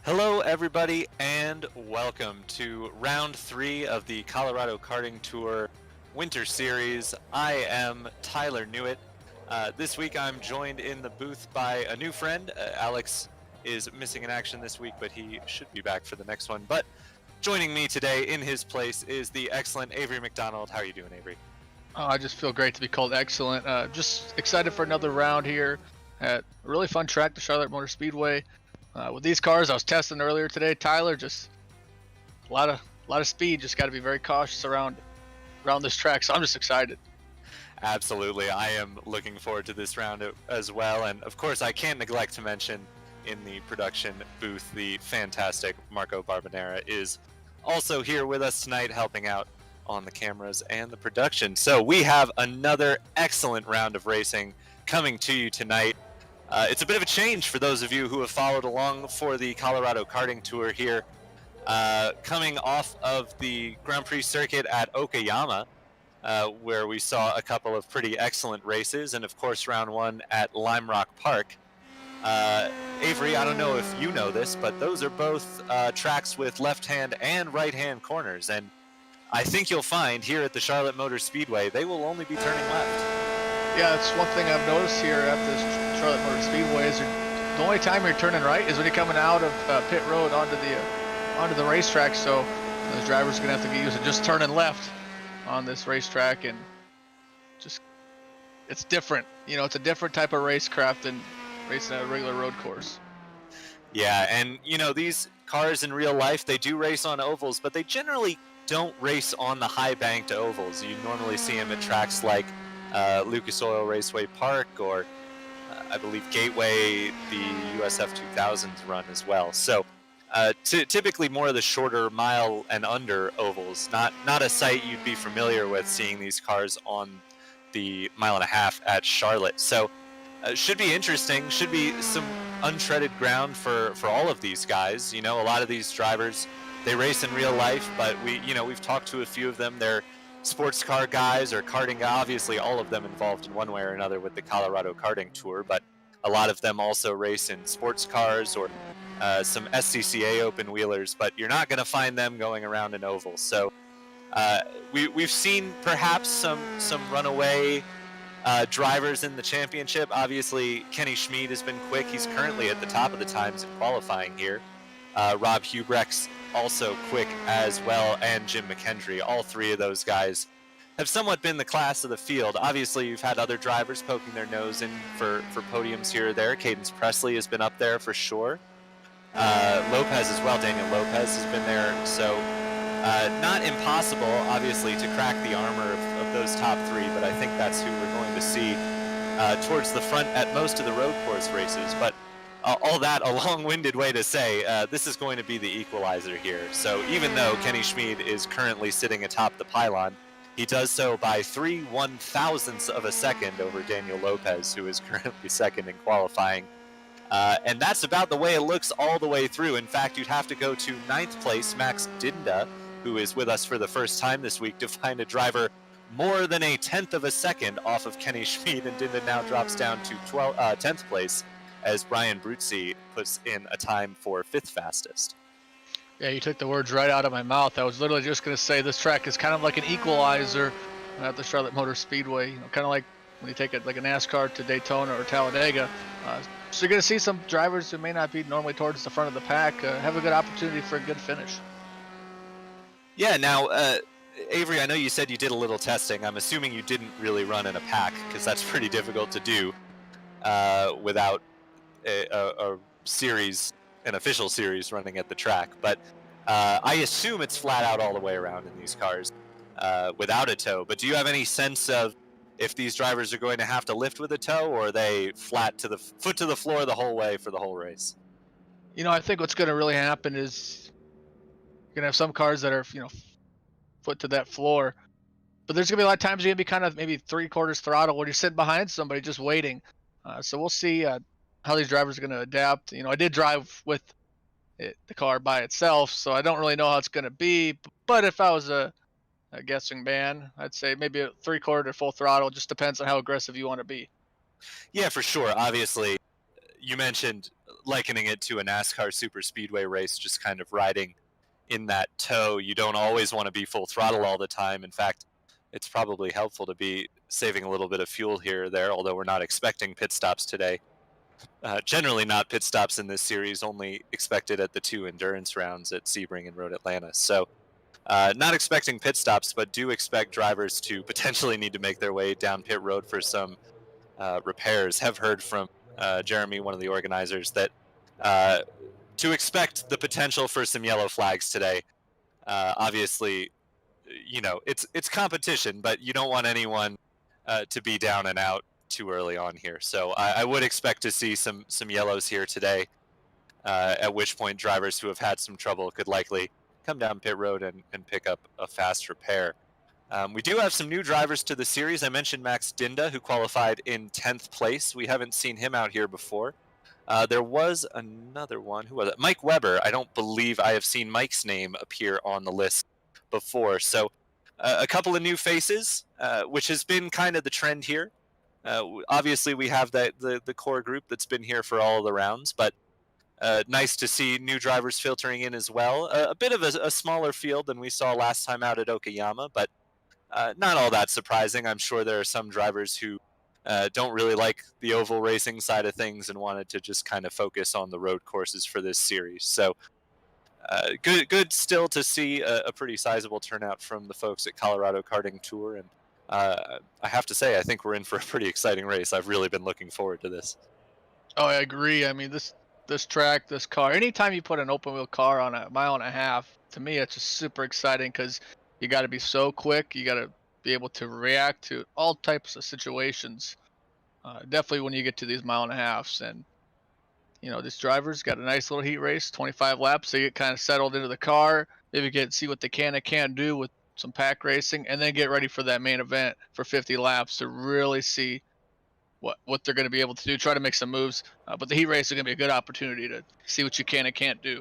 Hello, everybody, and welcome to round 3 of the Colorado Karting Tour Winter Series. I am Tyler Newitt. This week I'm joined in the booth by a new friend. Alex is missing in action this week, but he should be back for the next one. But joining me today in his place is the excellent Avery Mcdonald. How are you doing, Avery? Oh, I just feel great to be called excellent. Just excited for another round here at a really fun track, the Charlotte Motor Speedway. With these cars, I was testing earlier today, Tyler. Just a lot of speed. Just got to be very cautious around this track. So I'm just excited. Absolutely. I am looking forward to this round as well. And of course, I can't neglect to mention in the production booth, the fantastic Marco Barbanera is also here with us tonight, helping out on the cameras and the production. So we have another excellent round of racing coming to you tonight. It's a bit of a change for those of you who have followed along for the Colorado Karting Tour here. Coming off of the Grand Prix circuit at Okayama, where we saw a couple of pretty excellent races, and of course round 1 at Lime Rock Park. Avery, I don't know if you know this, but those are both tracks with left-hand and right-hand corners, and I think you'll find here at the Charlotte Motor Speedway, they will only be turning left. Yeah, that's one thing I've noticed here at this Charlotte Motor Speedway is the only time you're turning right is when you're coming out of pit road onto the racetrack. So those drivers are gonna have to get used to just turning left on this racetrack, and just it's different. You know, it's a different type of racecraft than racing at a regular road course. Yeah, and you know, these cars in real life, they do race on ovals, but they generally don't race on the high banked ovals. You normally see them at tracks like Lucas Oil Raceway Park, or I believe Gateway, the USF 2000s run as well. So typically more of the shorter mile and under ovals, not a sight you'd be familiar with seeing these cars on the mile and a half at Charlotte. So should be interesting, should be some untreaded ground for all of these guys. You know, a lot of these drivers, they race in real life, but we've talked to a few of them. They're sports car guys or karting, obviously all of them involved in one way or another with the Colorado Karting Tour, but a lot of them also race in sports cars or some SCCA open wheelers, but you're not going to find them going around in ovals. So we've seen perhaps some runaway drivers in the championship. Obviously, Kenny Schmid has been quick. He's currently at the top of the times in qualifying here. Rob Hubrecht's also quick as well, and Jim McKendry. All three of those guys have somewhat been the class of the field. Obviously, you've had other drivers poking their nose in for podiums here or there. Cadence Presley has been up there for sure. Lopez as well. Daniel Lopez has been there. So not impossible, obviously, to crack the armor of those top three, but I think that's who we're going to see towards the front at most of the road course races. But all that a long-winded way to say this is going to be the equalizer here. So even though Kenny Schmid is currently sitting atop the pylon, he does so by 3/1000ths of a second over Daniel Lopez, who is currently second in qualifying. And that's about the way it looks all the way through. In fact, you'd have to go to 9th place, Max Dinda, who is with us for the first time this week, to find a driver more than a 10th of a second off of Kenny Schmid, and Dinda now drops down to 10th place, as Brian Bruzzi puts in a time for 5th fastest. Yeah, you took the words right out of my mouth. I was literally just going to say this track is kind of like an equalizer at the Charlotte Motor Speedway. You know, kind of like when you take it like a NASCAR to Daytona or Talladega. So you're going to see some drivers who may not be normally towards the front of the pack have a good opportunity for a good finish. Yeah, now, Avery, I know you said you did a little testing. I'm assuming you didn't really run in a pack, because that's pretty difficult to do without a series, an official series running at the track. But I assume it's flat out all the way around in these cars without a tow. But do you have any sense of if these drivers are going to have to lift with a tow, or are they flat to the foot to the floor the whole way for the whole race? You know, I think what's going to really happen is you're going to have some cars that are, foot to that floor. But there's going to be a lot of times you're going to be kind of maybe 3/4 throttle when you're sitting behind somebody just waiting. So we'll see how these drivers are going to adapt. You know, I did drive with the car by itself, so I don't really know how it's going to be. But if I was a guessing man, I'd say maybe a 3/4 full throttle. Just depends on how aggressive you want to be. Yeah, for sure. Obviously, you mentioned likening it to a NASCAR super speedway race, just kind of riding in that tow. You don't always want to be full throttle all the time. In fact, it's probably helpful to be saving a little bit of fuel here or there, although we're not expecting pit stops today. Generally not pit stops in this series, only expected at the 2 endurance rounds at Sebring and Road Atlanta. So not expecting pit stops, but do expect drivers to potentially need to make their way down pit road for some repairs. Have heard from Jeremy, one of the organizers, that to expect the potential for some yellow flags today. Obviously, it's competition, but you don't want anyone to be down and out too early on here. So I would expect to see some yellows here today, at which point drivers who have had some trouble could likely come down pit road and pick up a fast repair. We do have some new drivers to the series. I mentioned Max Dinda, who qualified in 10th place. We haven't seen him out here before. There was another one. Who was it? Mike Weber. I don't believe I have seen Mike's name appear on the list before. So a couple of new faces, which has been kind of the trend here. Obviously, we have the core group that's been here for all of the rounds, but nice to see new drivers filtering in as well. A bit of a smaller field than we saw last time out at Okayama, but not all that surprising. I'm sure there are some drivers who don't really like the oval racing side of things and wanted to just kind of focus on the road courses for this series. So good still to see a pretty sizable turnout from the folks at Colorado Karting Tour. And I have to say, I think we're in for a pretty exciting race. I've really been looking forward to this. Oh, I agree. I mean, this track, this car, anytime you put an open wheel car on a mile and a half, to me, it's just super exciting because you got to be so quick. You got to be able to react to all types of situations. Definitely when you get to these mile and a halves. And, this driver's got a nice little heat race, 25 laps. They get kind of settled into the car. Maybe see what they can and can't do with some pack racing, and then get ready for that main event for 50 laps to really see what they're going to be able to do, try to make some moves. But the heat race is going to be a good opportunity to see what you can and can't do.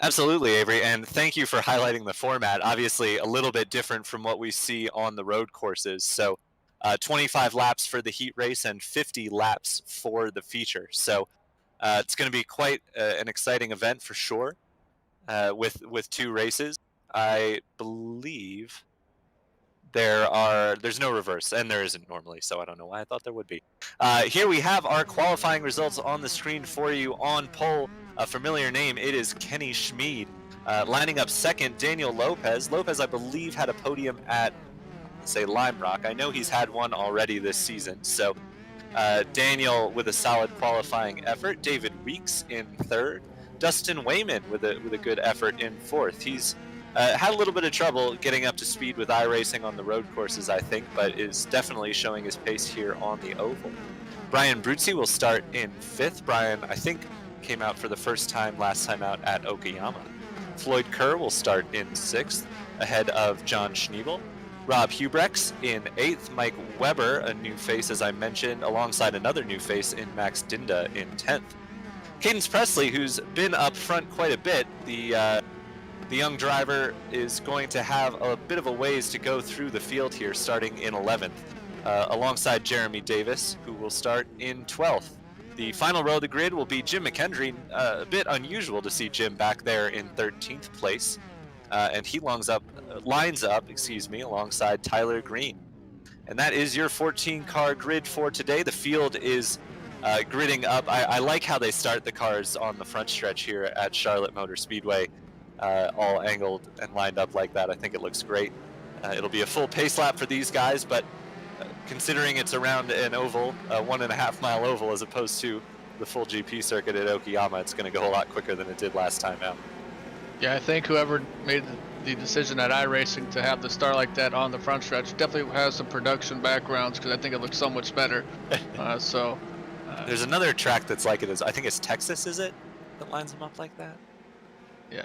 Absolutely, Avery, and thank you for highlighting the format. Obviously, a little bit different from what we see on the road courses. So 25 laps for the heat race and 50 laps for the feature. So it's going to be quite an exciting event for sure, with 2 races. I believe there's no reverse, and there isn't normally, so I don't know why I thought there would be. Here we have our qualifying results on the screen for you. On pole, a familiar name, it is Kenny Schmid. Lining up second, Daniel Lopez. Lopez, I believe, had a podium at, say, Lime Rock. I know he's had one already this season, so Daniel with a solid qualifying effort. David Weeks in third. Dustin Wayman with a good effort in fourth. He's had a little bit of trouble getting up to speed with iRacing on the road courses, I think, but is definitely showing his pace here on the oval. Brian Bruzzi will start in fifth. Brian, I think, came out for the first time last time out at Okayama. Floyd Kerr will start in sixth, ahead of John Schneebel. Rob Hubrex in eighth. Mike Weber, a new face, as I mentioned, alongside another new face in Max Dinda in 10th. Cadence Presley, who's been up front quite a bit, the young driver is going to have a bit of a ways to go through the field here, starting in 11th, alongside Jeremy Davis, who will start in 12th. The final row of the grid will be Jim McHenry. A bit unusual to see Jim back there in 13th place, and he lines up, alongside Tyler Green. And that is your 14-car grid for today. The field is gridding up. I like how they start the cars on the front stretch here at Charlotte Motor Speedway. All angled and lined up like that. I think it looks great. It'll be a full pace lap for these guys, but considering it's around an oval, a 1.5 mile oval, as opposed to the full GP circuit at Okayama, it's going to go a lot quicker than it did last time out. Yeah, I think whoever made the decision at iRacing to have the start like that on the front stretch definitely has some production backgrounds, because I think it looks so much better. There's another track that's like it is. I think it's Texas, is it, that lines them up like that? Yeah.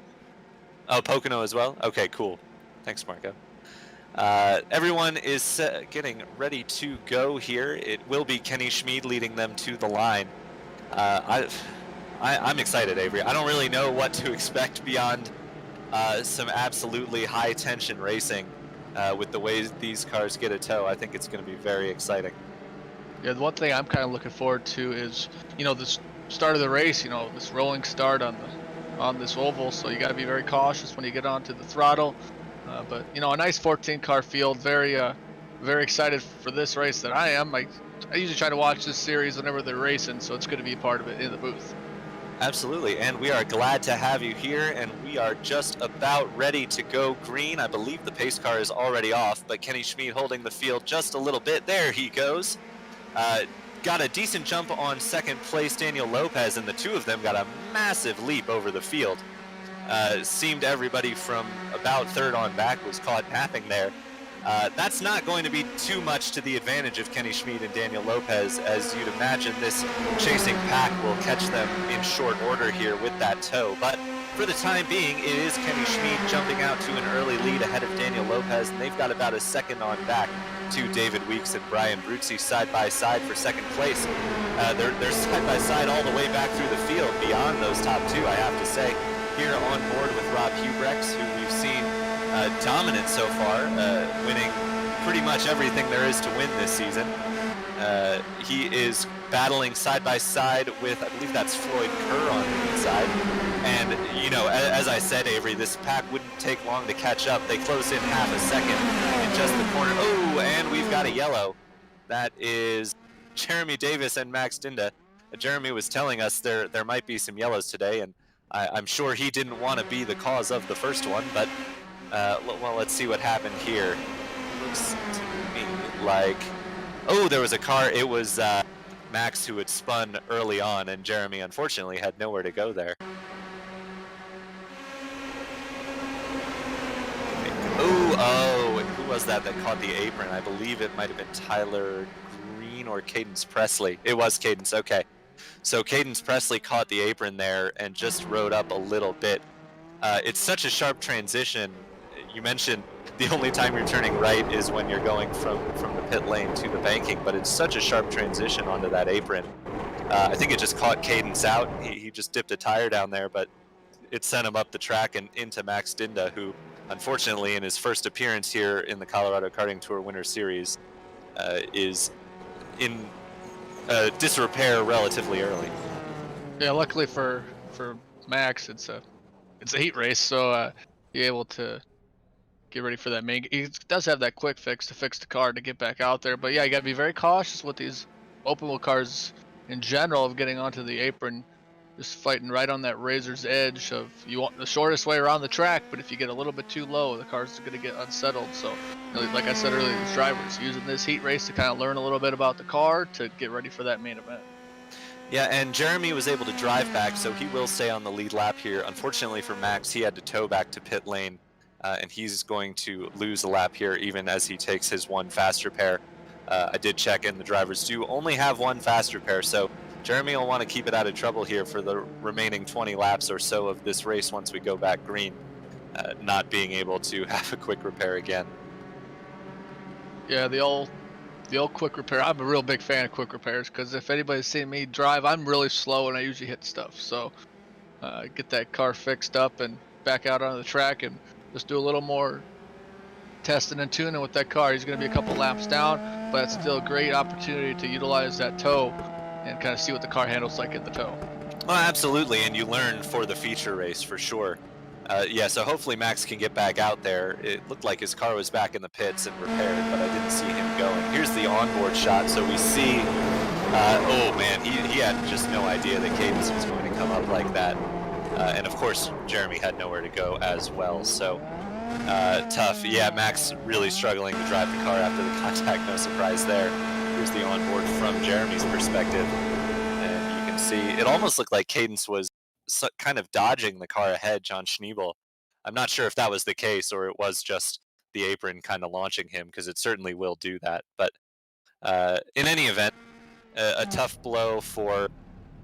Oh, Pocono as well? Okay, cool. Thanks, Marco. Everyone is getting ready to go here. It will be Kenny Schmid leading them to the line. I'm excited, Avery. I don't really know what to expect beyond some absolutely high-tension racing with the way these cars get a tow. I think it's going to be very exciting. Yeah, the one thing I'm kind of looking forward to is, start of the race, you know, this rolling start on this oval, so you got to be very cautious when you get onto the throttle. But you know, a nice 14 car field. Very excited for this race that I am. I usually try to watch this series whenever they're racing, so it's good to be a part of it in the booth. Absolutely, and we are glad to have you here, and we are just about ready to go green. I believe the pace car is already off, but Kenny Schmid holding the field just a little bit. There he goes. Got a decent jump on second place Daniel Lopez, and the two of them got a massive leap over the field. Seemed everybody from about third on back was caught napping there. That's not going to be too much to the advantage of Kenny Schmid and Daniel Lopez, as you'd imagine this chasing pack will catch them in short order here with that tow. But for the time being, it is Kenny Schmid jumping out to an early lead ahead of Daniel Lopez, and they've got about a second on back to David Weeks and Brian Bruzzi side by side for second place. They're side by side all the way back through the field, beyond those top two, I have to say. Here on board with Rob Hubrex, who we've seen dominant so far, winning pretty much everything there is to win this season. He is battling side by side with, I believe that's Floyd Kerr on the inside. And, you know, as I said, Avery, this pack wouldn't take long to catch up. They close in half a second in just the corner. Oh, and we've got a yellow. That is Jeremy Davis and Max Dinda. Jeremy was telling us there might be some yellows today, and I'm sure he didn't want to be the cause of the first one, but well, let's see what happened here. Looks to me like, oh, there was a car. It was Max who had spun early on, and Jeremy unfortunately had nowhere to go there. Oh, and who was that caught the apron? I believe it might have been Tyler Green or Cadence Presley. It was Cadence, okay. So Cadence Presley caught the apron there and just rode up a little bit. It's such a sharp transition. You mentioned the only time you're turning right is when you're going from the pit lane to the banking, but it's such a sharp transition onto that apron. I think it just caught Cadence out. He just dipped a tire down there, but it sent him up the track and into Max Dinda, who unfortunately in his first appearance here in the Colorado Karting Tour Winter Series is in disrepair relatively early. Yeah, luckily for Max, it's a heat race, so you're able to get ready for that main. He does have that quick fix to fix the car to get back out there, but yeah, you got to be very cautious with these open wheel cars in general of getting onto the apron. Just fighting right on that razor's edge of you want the shortest way around the track, but if you get a little bit too low, the car's going to get unsettled. So, you know, like I said earlier, these drivers using this heat race to kind of learn a little bit about the car to get ready for that main event. Yeah, and Jeremy was able to drive back, so he will stay on the lead lap here. Unfortunately for Max, he had to tow back to pit lane, and he's going to lose a lap here even as he takes his one fast repair. I did check, and the drivers do only have one fast repair, so Jeremy will want to keep it out of trouble here for the remaining 20 laps or so of this race once we go back green, not being able to have a quick repair again. Yeah, the old quick repair. I'm a real big fan of quick repairs because if anybody's seen me drive, I'm really slow and I usually hit stuff. So get that car fixed up and back out on the track and just do a little more testing and tuning with that car. He's going to be a couple laps down, but it's still a great opportunity to utilize that tow and kind of see what the car handles like in the tow. Well, absolutely, and you learn for the feature race for sure. Yeah, so hopefully Max can get back out there. It looked like his car was back in the pits and repaired, but I didn't see him going. Here's the onboard shot, so we see, oh man, he had just no idea that Cadence was going to come up like that. And of course, Jeremy had nowhere to go as well, so tough. Yeah, Max really struggling to drive the car after the contact, no surprise there. Here's the onboard from Jeremy's perspective, and you can see it almost looked like Cadence was kind of dodging the car ahead, John Schneebel. I'm not sure if that was the case or it was just the apron kind of launching him, because it certainly will do that. But in any event, a tough blow for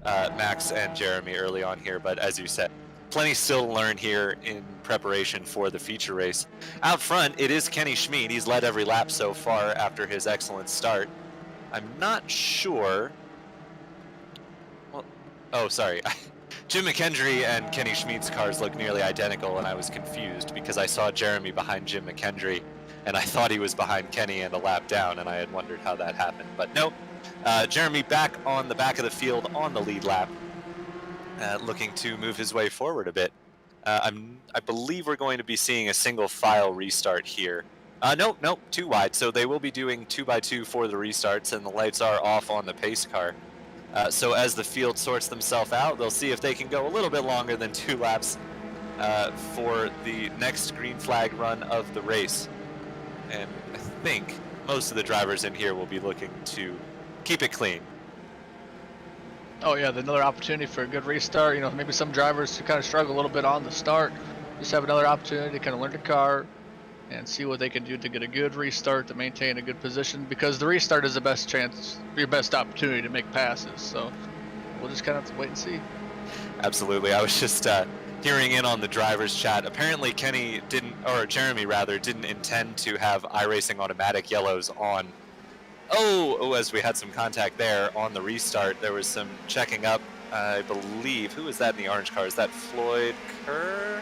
Max and Jeremy early on here, but as you said, plenty still to learn here in preparation for the feature race. Out front, it is Kenny Schmid. He's led every lap so far after his excellent start. I'm not sure. Well, oh, sorry. Jim McKendry and Kenny Schmid's cars look nearly identical, and I was confused because I saw Jeremy behind Jim McKendry, and I thought he was behind Kenny and a lap down, and I had wondered how that happened. But no, Jeremy back on the back of the field on the lead lap, looking to move his way forward a bit. I believe we're going to be seeing a single file restart here. Nope, nope, too wide. So they will be doing 2x2 for the restarts, and the lights are off on the pace car. So as the field sorts themselves out, they'll see if they can go a little bit longer than 2 laps for the next green flag run of the race. And I think most of the drivers in here will be looking to keep it clean. Oh yeah, another opportunity for a good restart. You know, maybe some drivers who kind of struggle a little bit on the start, just have another opportunity to kind of learn the car and see what they can do to get a good restart to maintain a good position, because the restart is the best chance, your best opportunity to make passes. So we'll just kind of have to wait and see. Absolutely. I was just hearing in on the drivers chat. Apparently Kenny didn't, or Jeremy rather, didn't intend to have iRacing automatic yellows on. As we had some contact there on the restart, there was some checking up. I believe, who was that in the orange car? Is that Floyd Kerr?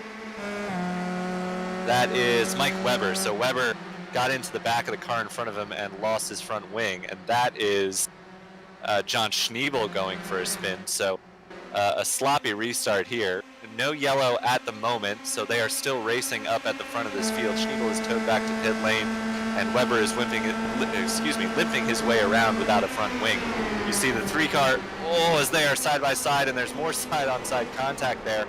That is Mike Weber. So Weber got into the back of the car in front of him and lost his front wing, and that is John Schneebel going for a spin. So a sloppy restart here. No yellow at the moment, so they are still racing up at the front of this field. Schneebel is towed back to pit lane, and Weber is limping his way around without a front wing. You see the 3-car, as they are side by side, and there's more side-on-side contact there.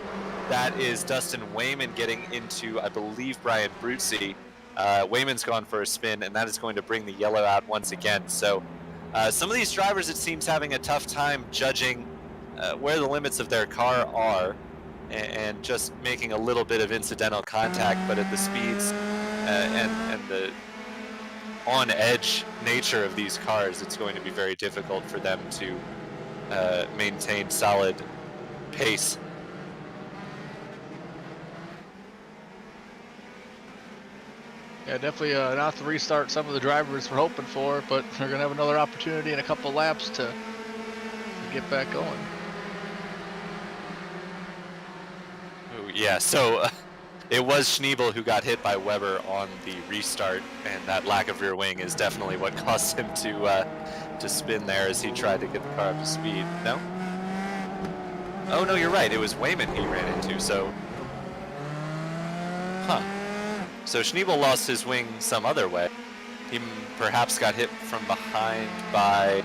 That is Dustin Wayman getting into, I believe, Brian Bruzzi. Wayman's gone for a spin, and that is going to bring the yellow out once again. So some of these drivers, it seems, having a tough time judging where the limits of their car are, and just making a little bit of incidental contact, but at the speeds and the on-edge nature of these cars, it's going to be very difficult for them to maintain solid pace. Yeah, definitely not the restart some of the drivers were hoping for, but they're going to have another opportunity in a couple laps to get back going. Yeah, so it was Schneebel who got hit by Weber on the restart, and that lack of rear wing is definitely what caused him to spin there as he tried to get the car up to speed. No? Oh, no, you're right. It was Wayman he ran into, so... So Schneebel lost his wing some other way. He perhaps got hit from behind by...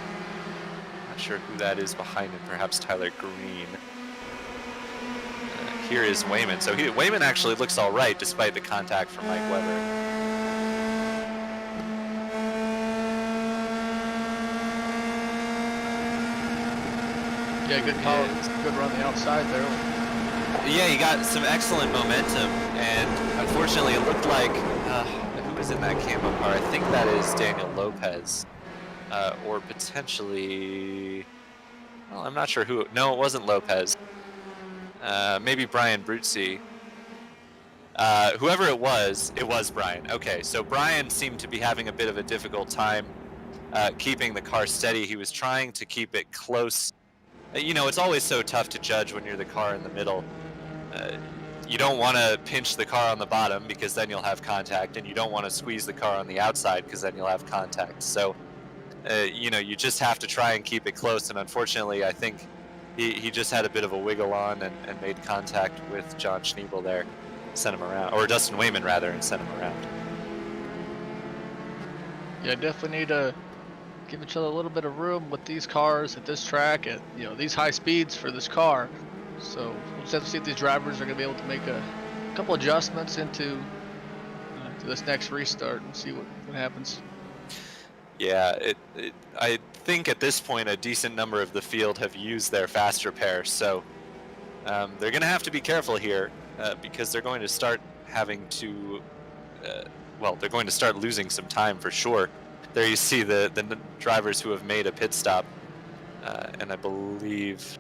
Not sure who that is behind him. Perhaps Tyler Green. Here is Wayman. So Wayman actually looks all right despite the contact from Mike Weber. Yeah, good call. Good run the outside there. Yeah, he got some excellent momentum, and unfortunately it looked like, who was in that camo car? I think that is Daniel Lopez, or potentially, well, I'm not sure who. No, it wasn't Lopez. Maybe Brian Bruzzi. Whoever it was Brian. Okay, so Brian seemed to be having a bit of a difficult time keeping the car steady. He was trying to keep it close. You know, it's always so tough to judge when you're the car in the middle. You don't want to pinch the car on the bottom because then you'll have contact, and you don't want to squeeze the car on the outside because then you'll have contact. So, you know, you just have to try and keep it close, and unfortunately, I think he just had a bit of a wiggle on and made contact with John Schneebel there, sent him around, or Dustin Wayman rather, and sent him around. Yeah, definitely need to give each other a little bit of room with these cars at this track at, you know, these high speeds for this car. So we'll just have to see if these drivers are going to be able to make a couple adjustments into to this next restart and see what happens. Yeah, I think at this point a decent number of the field have used their fast repair, so they're going to have to be careful here because they're going to start having to, they're going to start losing some time for sure. There you see the drivers who have made a pit stop, and I believe,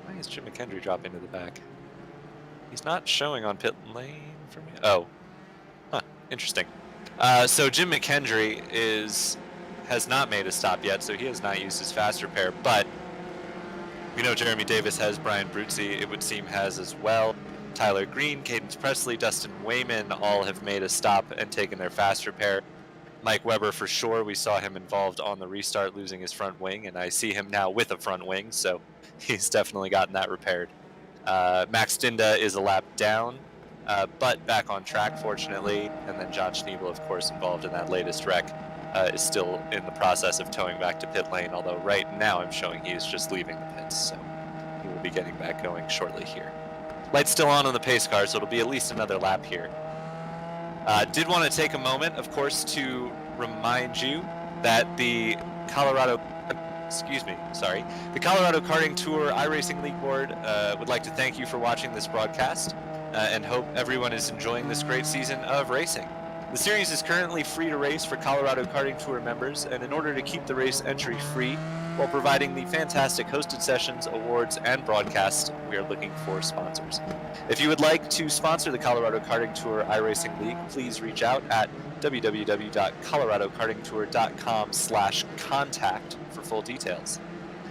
why is Jim McKendry dropping to the back? He's not showing on pit lane for me. Oh, interesting. So Jim McKendry has not made a stop yet, so he has not used his fast repair, but we know Jeremy Davis has, Brian Bruzzi, it would seem, has as well. Tyler Green, Cadence Presley, Dustin Wayman all have made a stop and taken their fast repair. Mike Weber, for sure, we saw him involved on the restart, losing his front wing, and I see him now with a front wing, so he's definitely gotten that repaired. Max Dinda is a lap down, but back on track, fortunately. And then John Schneebel, of course, involved in that latest wreck, is still in the process of towing back to pit lane, although right now I'm showing he is just leaving the pits, so he will be getting back going shortly here. Light's still on the pace car, so it'll be at least another lap here. Did want to take a moment, of course, to remind you that the Colorado Karting Tour iRacing League Board would like to thank you for watching this broadcast and hope everyone is enjoying this great season of racing. The series is currently free to race for Colorado Karting Tour members, and in order to keep the race entry free while providing the fantastic hosted sessions, awards, and broadcasts, we are looking for sponsors. If you would like to sponsor the Colorado Karting Tour iRacing League, please reach out at www.coloradokartingtour.com/contact for full details.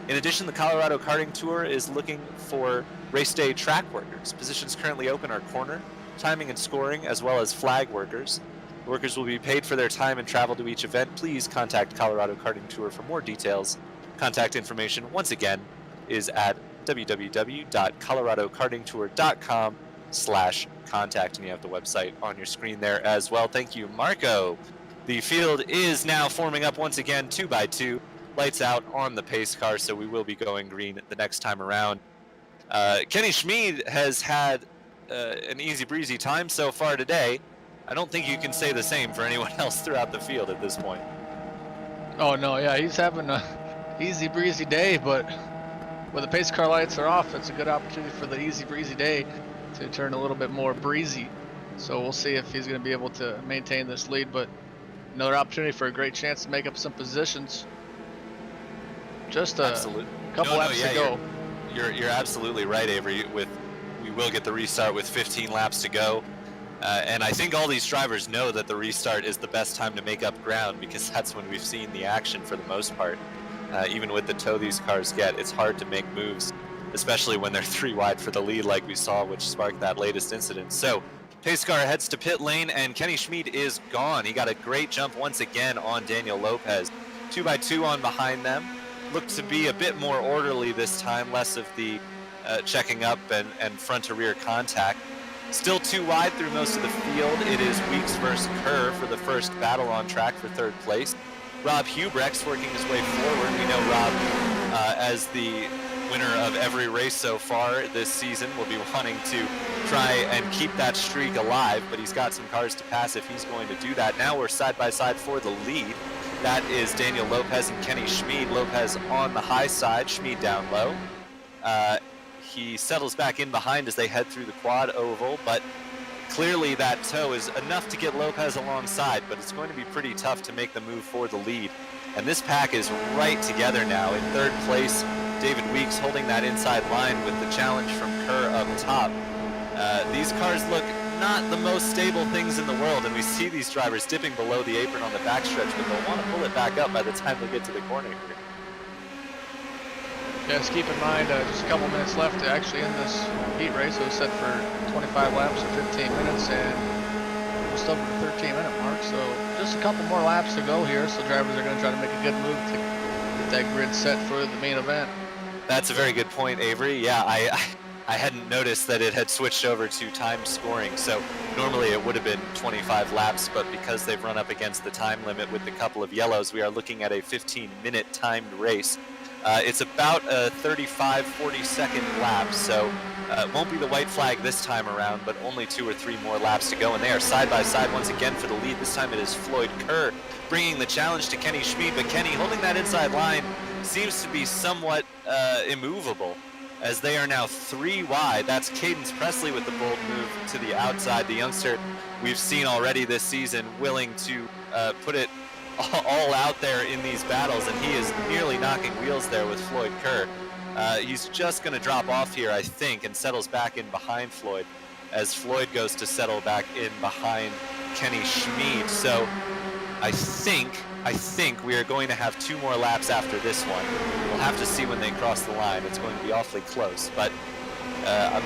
In addition, the Colorado Karting Tour is looking for race day track workers. Positions currently open are corner, timing and scoring, as well as flag workers. The workers will be paid for their time and travel to each event. Please contact Colorado Karting Tour for more details. Contact information, once again, is at www.coloradokartingtour.com/contact, and you have the website on your screen there as well. Thank you, Marco. The field is now forming up once again, 2x2. Lights out on the pace car, so we will be going green the next time around. Kenny Schmid has had an easy breezy time so far today. I don't think you can say the same for anyone else throughout the field at this point. Oh no, yeah, he's having a easy breezy day, but when the pace car lights are off, it's a good opportunity for the easy breezy day to turn a little bit more breezy. So we'll see if he's going to be able to maintain this lead, but another opportunity for a great chance to make up some positions. Just a couple laps to go. You're absolutely right, Avery. We will get the restart with 15 laps to go. And I think all these drivers know that the restart is the best time to make up ground, because that's when we've seen the action for the most part. Even with the tow these cars get, it's hard to make moves, especially when they're 3 wide for the lead like we saw, which sparked that latest incident. So pace car heads to pit lane, and Kenny Schmid is gone. He got a great jump once again on Daniel Lopez. 2x2 on behind them. Looked to be a bit more orderly this time, less of the checking up and front to rear contact. Still 2 wide through most of the field. It is Weeks versus Kerr for the first battle on track for 3rd place. Rob Hubrecht's working his way forward. We know Rob, as the winner of every race so far this season, will be wanting to try and keep that streak alive, but he's got some cars to pass if he's going to do that. Now we're side by side for the lead. That is Daniel Lopez and Kenny Schmid. Lopez on the high side, Schmid down low. He settles back in behind as they head through the quad oval, but clearly that tow is enough to get Lopez alongside, but it's going to be pretty tough to make the move for the lead. And this pack is right together now. In 3rd place, David Weeks holding that inside line with the challenge from Kerr up top. These cars look not the most stable things in the world, and we see these drivers dipping below the apron on the backstretch, but they'll want to pull it back up by the time they get to the corner here. Yes, keep in mind, just a couple minutes left to actually end this heat race. It was set for 25 laps or 15 minutes, and we're still at the 13-minute mark, so just a couple more laps to go here, so drivers are going to try to make a good move to get that grid set for the main event. That's a very good point, Avery. Yeah, I hadn't noticed that it had switched over to time scoring, so normally it would have been 25 laps, but because they've run up against the time limit with the couple of yellows, we are looking at a 15-minute timed race. It's about a 35-40 second lap, so it won't be the white flag this time around, but only 2 or 3 more laps to go, and they are side by side once again for the lead. This time it is Floyd Kerr bringing the challenge to Kenny Schmid, but Kenny holding that inside line seems to be somewhat immovable, as they are now 3 wide. That's Cadence Presley with the bold move to the outside. The youngster we've seen already this season willing to put it all out there in these battles, and he is nearly knocking wheels there with Floyd Kerr. He's just going to drop off here, I think, and settles back in behind Floyd, as Floyd goes to settle back in behind Kenny Schmid. So I think we are going to have 2 more laps after this one. We'll have to see when they cross the line. It's going to be awfully close, but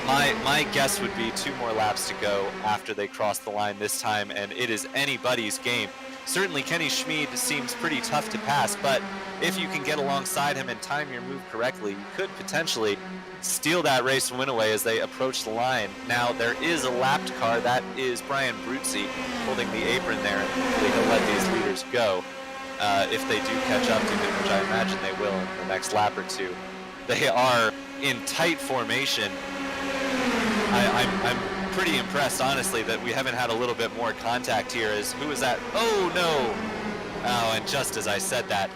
my guess would be 2 more laps to go after they cross the line this time, and it is anybody's game. Certainly Kenny Schmid seems pretty tough to pass, but if you can get alongside him and time your move correctly, you could potentially steal that race and win away as they approach the line. Now, there is a lapped car. That is Brian Bruzzi holding the apron there, and hopefully he'll let these leaders go if they do catch up to him, which I imagine they will in the next lap or two. They are in tight formation. I'm pretty impressed, honestly, that we haven't had a little bit more contact here. Who was that? Oh, no. Oh, and just as I said that.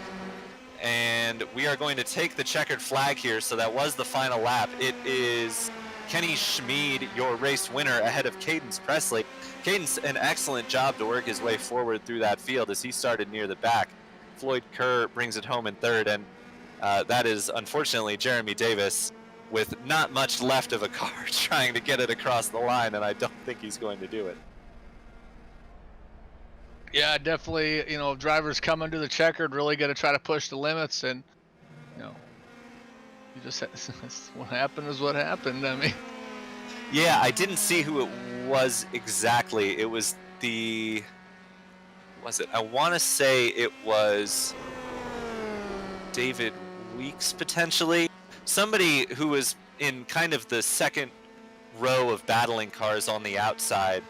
And we are going to take the checkered flag here, so that was the final lap. It is Kenny Schmid, your race winner, ahead of Cadence Presley. Cadence, an excellent job to work his way forward through that field as he started near the back. Floyd Kerr brings it home in third, and that is, unfortunately, Jeremy Davis with not much left of a car trying to get it across the line, and I don't think he's going to do it. Yeah, definitely, you know, drivers coming to the checkered really got to try to push the limits, and, you know, you just what happened is what happened. I mean, yeah, I didn't see who it was exactly. It was I want to say it was David Weeks, potentially. Somebody who was in kind of the second row of battling cars on the outside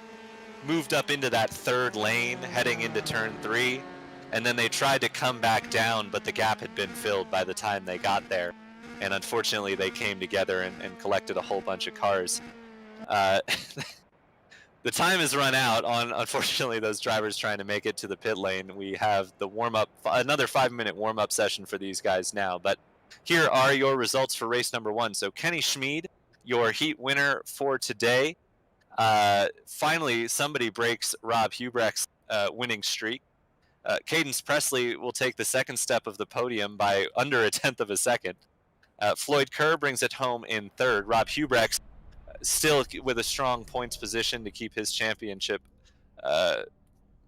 moved up into that third lane heading into turn 3, and then they tried to come back down, but the gap had been filled by the time they got there, and unfortunately they came together and collected a whole bunch of cars. The time has run out on, unfortunately, those drivers trying to make it to the pit lane. We have the warm-up, another 5-minute warm-up session for these guys now, but here are your results for race number 1. So Kenny Schmid, your heat winner for today. Finally, somebody breaks Rob Hubrecht's winning streak. Cadence Presley will take the second step of the podium by under a tenth of a second. Floyd Kerr brings it home in third. Rob Hubrecht still with a strong points position to keep his championship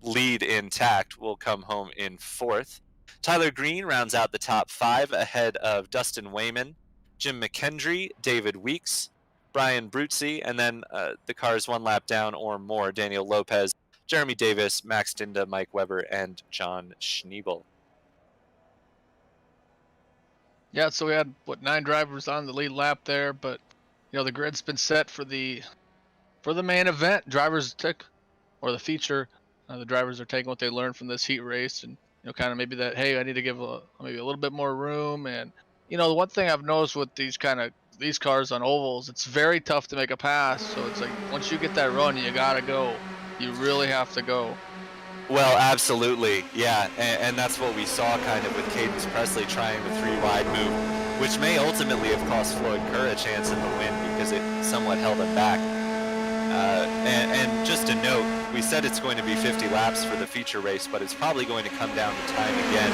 lead intact will come home in fourth. Tyler Green rounds out the top 5 ahead of Dustin Wayman, Jim McKendry, David Weeks, Brian Bruzzi, and then the cars one lap down or more, Daniel Lopez, Jeremy Davis, Max Dinda, Mike Weber, and John Schneebel. yeah, so we had, 9 drivers on the lead lap there, but, you know, the grid's been set for the main event. Drivers took, or the feature, the drivers are taking what they learned from this heat race, and, you know, kind of maybe that, hey, I need to give maybe a little bit more room. And, you know, the one thing I've noticed with these cars on ovals, it's very tough to make a pass. So it's like, once you get that run, you gotta go. You really have to go. Well, absolutely, yeah, and that's what we saw kind of with Cadence Presley trying the 3-wide move, which may ultimately have cost Floyd Kerr a chance in the win because it somewhat held him back. And just a note, we said it's going to be 50 laps for the feature race, but it's probably going to come down to time again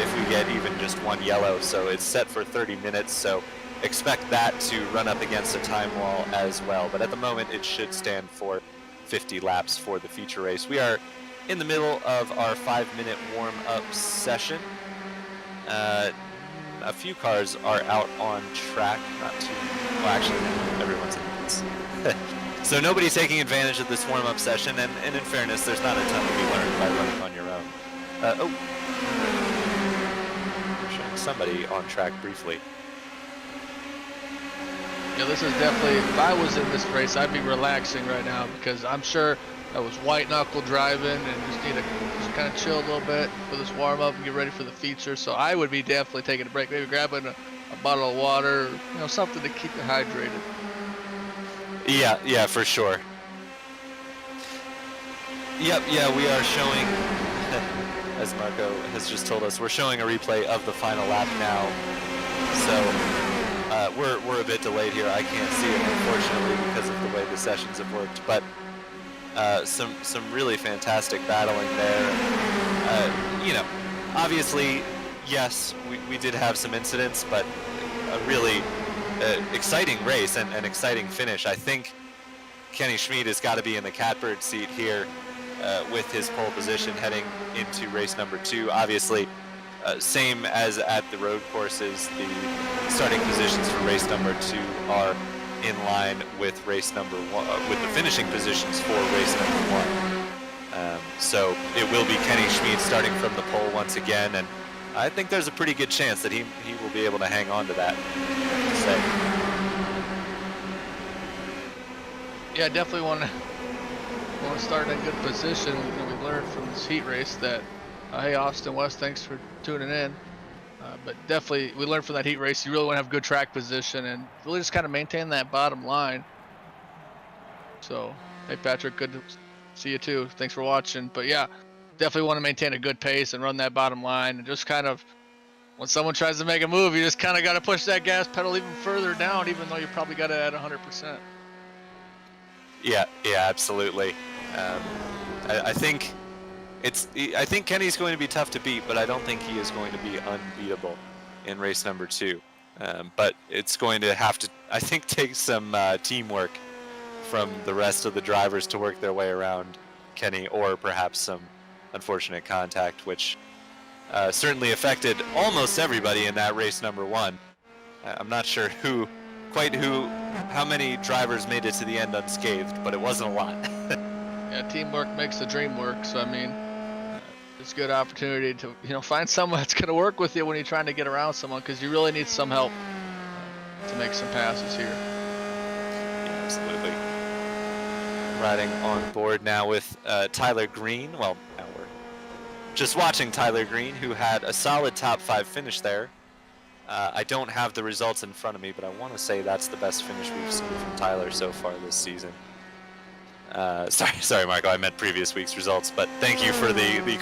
if we get even just one yellow. So it's set for 30 minutes, so expect that to run up against a time wall as well. But at the moment, it should stand for 50 laps for the feature race. We are in the middle of our 5-minute warm-up session. A few cars are out on track, not too, well actually everyone's in the pits. So nobody's taking advantage of this warm-up session, and in fairness, there's not a ton to be learned by running on your own. We're showing somebody on track briefly. Yeah, this is definitely, if I was in this race, I'd be relaxing right now, because I'm sure I was white knuckle driving and just need to just kind of chill a little bit for this warm up and get ready for the feature. So I would be definitely taking a break, maybe grabbing a bottle of water, or, you know, something to keep you hydrated. Yeah, for sure. Yep, yeah, we are showing, as Marco has just told us, we're showing a replay of the final lap now. So we're a bit delayed here. I can't see it, unfortunately, because of the way the sessions have worked. But some really fantastic battling there. You know, obviously, yes, we did have some incidents, but a really exciting race and an exciting finish. I think Kenny Schmid has got to be in the catbird seat here with his pole position heading into race number 2. Obviously, same as at the road courses, the starting positions for race number 2 are in line with race number 1, with the finishing positions for race number 1. So it will be Kenny Schmid starting from the pole once again, and I think there's a pretty good chance that he will be able to hang on to that. So. Yeah, definitely want to start in a good position. You know, we learned from this heat race that, hey, Austin West, thanks for tuning in. But definitely, we learned from that heat race, you really want to have good track position and really just kind of maintain that bottom line. So, hey, Patrick, good to see you too. Thanks for watching. But yeah, definitely want to maintain a good pace and run that bottom line. And just kind of, when someone tries to make a move, you just kind of got to push that gas pedal even further down, even though you probably got it at 100%. Yeah, absolutely. I think Kenny's going to be tough to beat, but I don't think he is going to be unbeatable in race number 2. But it's going to have to, I think, take some teamwork from the rest of the drivers to work their way around Kenny, or perhaps some unfortunate contact, which certainly affected almost everybody in that race number 1. I'm not sure how many drivers made it to the end unscathed, but it wasn't a lot. Yeah, teamwork makes the dream work. So I mean, it's a good opportunity to find someone that's going to work with you when you're trying to get around someone, because you really need some help to make some passes here. Yeah, absolutely. Riding on board now with Tyler Green. Well, now we're just watching Tyler Green, who had a solid top 5 finish there. I don't have the results in front of me, but I want to say that's the best finish we've seen from Tyler so far this season. Sorry, Marco, I meant previous week's results, but thank you for the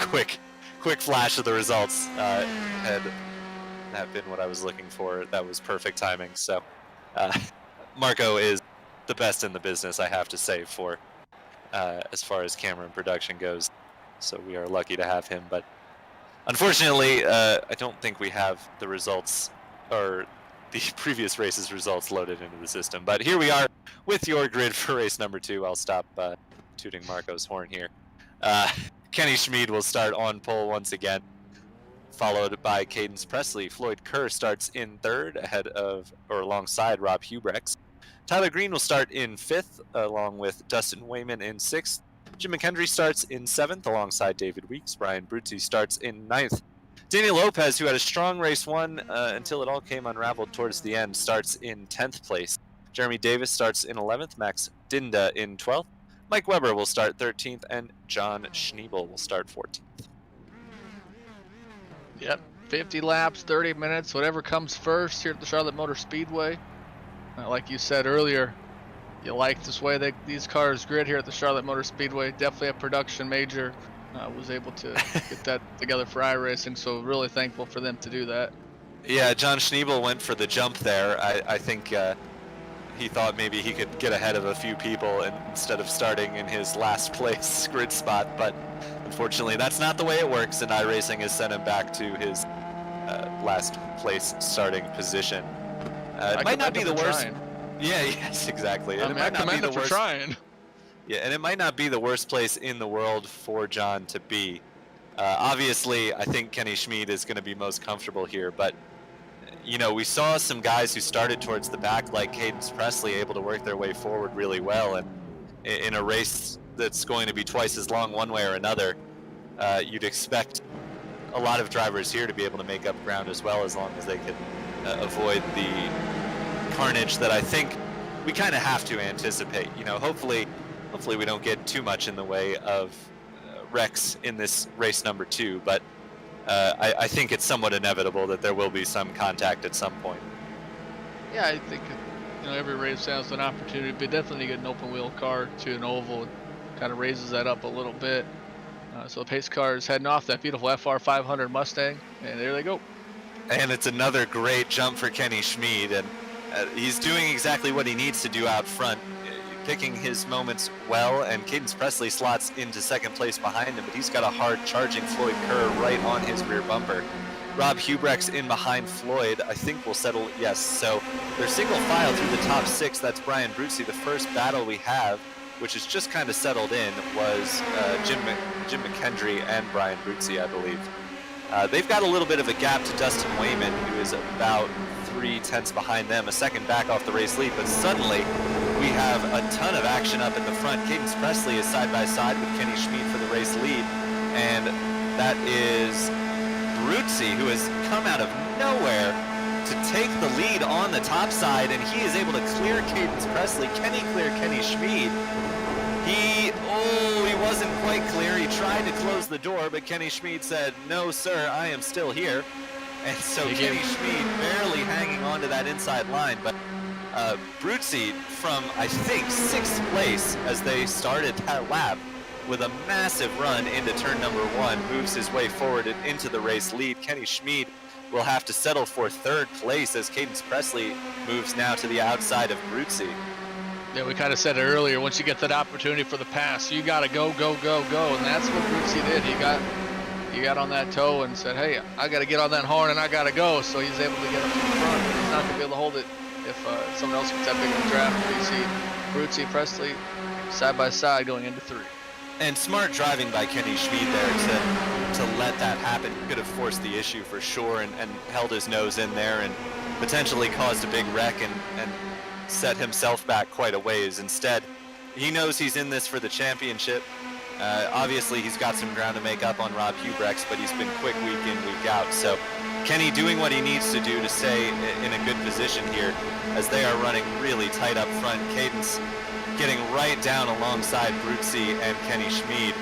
quick flash of the results. Had that been what I was looking for, that was perfect timing. So Marco is the best in the business, I have to say, for as far as camera and production goes. So we are lucky to have him, but unfortunately, I don't think we have the results, or the previous race's results, loaded into the system. But here we are with your grid for race number 2. I'll stop tooting Marco's horn here. Kenny Schmid will start on pole once again, followed by Cadence Presley. Floyd Kerr starts in 3rd, alongside Rob Hubrex. Tyler Green will start in 5th, along with Dustin Wayman in 6th. Jim McKendry starts in 7th alongside David Weeks. Brian Bruzzi starts in 9th. Daniel Lopez, who had a strong race 1 until it all came unraveled towards the end, starts in 10th place. Jeremy Davis starts in 11th. Max Dinda in 12th. Mike Weber will start 13th, and John Schneebel will start 14th. Yep, 50 laps, 30 minutes, whatever comes first here at the Charlotte Motor Speedway. Like you said earlier, you like this way these cars grid here at the Charlotte Motor Speedway. Definitely a production major. Was able to get that together for iRacing, so really thankful for them to do that. Yeah, John Schneebel went for the jump there. I think he thought maybe he could get ahead of a few people instead of starting in his last place grid spot, but unfortunately that's not the way it works, and iRacing has sent him back to his last place starting position. It might not be the worst. Trying. Yeah, yes, exactly. And it might not be the worst. Trying. Yeah, and it might not be the worst place in the world for John to be. Obviously, I think Kenny Schmid is going to be most comfortable here, but we saw some guys who started towards the back, like Cadence Presley, able to work their way forward really well, and in a race that's going to be twice as long one way or another, you'd expect a lot of drivers here to be able to make up ground as well, as long as they can avoid the carnage that I think we kind of have to anticipate. Hopefully we don't get too much in the way of wrecks in this race number 2, but I think it's somewhat inevitable that there will be some contact at some point. Yeah, I think every race has an opportunity, but definitely get an open wheel car to an oval. It kind of raises that up a little bit. So the pace car is heading off that beautiful FR 500 Mustang, and there they go. And it's another great jump for Kenny Schmid, and he's doing exactly what he needs to do out front, picking his moments well, and Cadence Presley slots into 2nd place behind him, but he's got a hard charging Floyd Kerr right on his rear bumper. Rob Hubrex in behind Floyd, I think will settle, yes, so they're single file through the top 6. That's Brian Bruzzi. The first battle we have, which is just kind of settled in, was Jim McKendry and Brian Bruzzi, I believe. They've got a little bit of a gap to Dustin Wayman, who is about 3/10 behind them, a second back off the race lead, but suddenly we have a ton of action up at the front. Cadence Presley is side by side with Kenny Schmid for the race lead, and that is Bruzzi, who has come out of nowhere to take the lead on the top side, and he is able to clear Cadence Presley. Can he clear Kenny Schmid? He wasn't quite clear. He tried to close the door, but Kenny Schmid said, "No, sir, I am still here." And so Kenny Schmid barely hanging on to that inside line, but Bruzzi from, I think, 6th place as they started that lap with a massive run into turn number 1, moves his way forward and into the race lead. Kenny Schmid will have to settle for 3rd place as Cadence Presley moves now to the outside of Bruzzi. Yeah, we kind of said it earlier, once you get that opportunity for the pass, you got to go, go, go, go, and that's what Bruzzi did. He got on that toe and said, hey, I got to get on that horn and I got to go, so he's able to get up to the front. He's not going to be able to hold it if someone else gets that big of a draft. You see Bruzzi, Presley, side by side going into 3. And smart driving by Kenny Schmid there to let that happen. Could have forced the issue for sure and held his nose in there and potentially caused a big wreck and set himself back quite a ways. Instead, he knows he's in this for the championship. Obviously, he's got some ground to make up on Rob Hubrechts, but he's been quick week in, week out. So Kenny doing what he needs to do to stay in a good position here as they are running really tight up front. Cadence getting right down alongside Bruzzi and Kenny Schmid.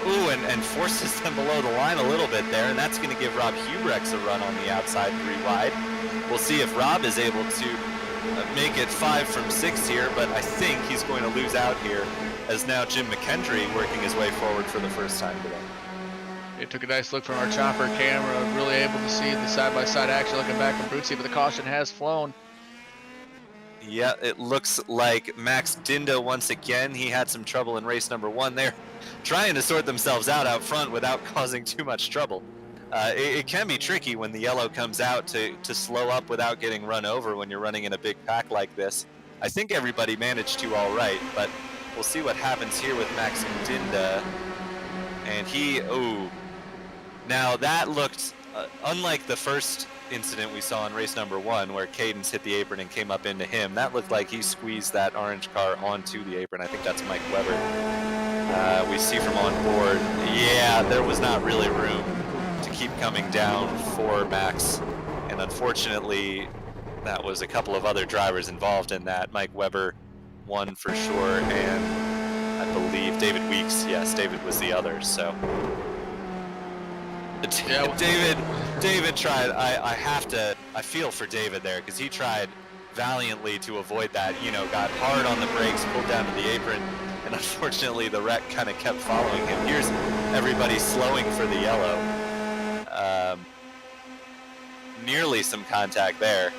Ooh, and forces them below the line a little bit there, and that's going to give Rob Hubrechts a run on the outside 3 wide. We'll see if Rob is able to make it 5 from 6 here, but I think he's going to lose out here as now Jim McKendry working his way forward for the first time today. They took a nice look from our chopper camera, really able to see the side-by-side action looking back from Bruzzi, but the caution has flown. Yeah, it looks like Max Dinda once again. He had some trouble in race number 1 there, trying to sort themselves out front without causing too much trouble. It can be tricky when the yellow comes out to slow up without getting run over when you're running in a big pack like this. I think everybody managed to all right, but we'll see what happens here with Max Dinda. And now that looked unlike the first incident we saw in race number 1 where Cadence hit the apron and came up into him. That looked like he squeezed that orange car onto the apron. I think that's Mike Weber. We see from on board, yeah, there was not really room to keep coming down for Max, and unfortunately that was a couple of other drivers involved in that. Mike Weber one for sure, and I believe David Weeks, yes, David was the other. So yeah, David tried. I feel for David there because he tried valiantly to avoid that, got hard on the brakes, pulled down to the apron, and unfortunately the wreck kind of kept following him. Here's everybody slowing for the yellow. Nearly some contact there,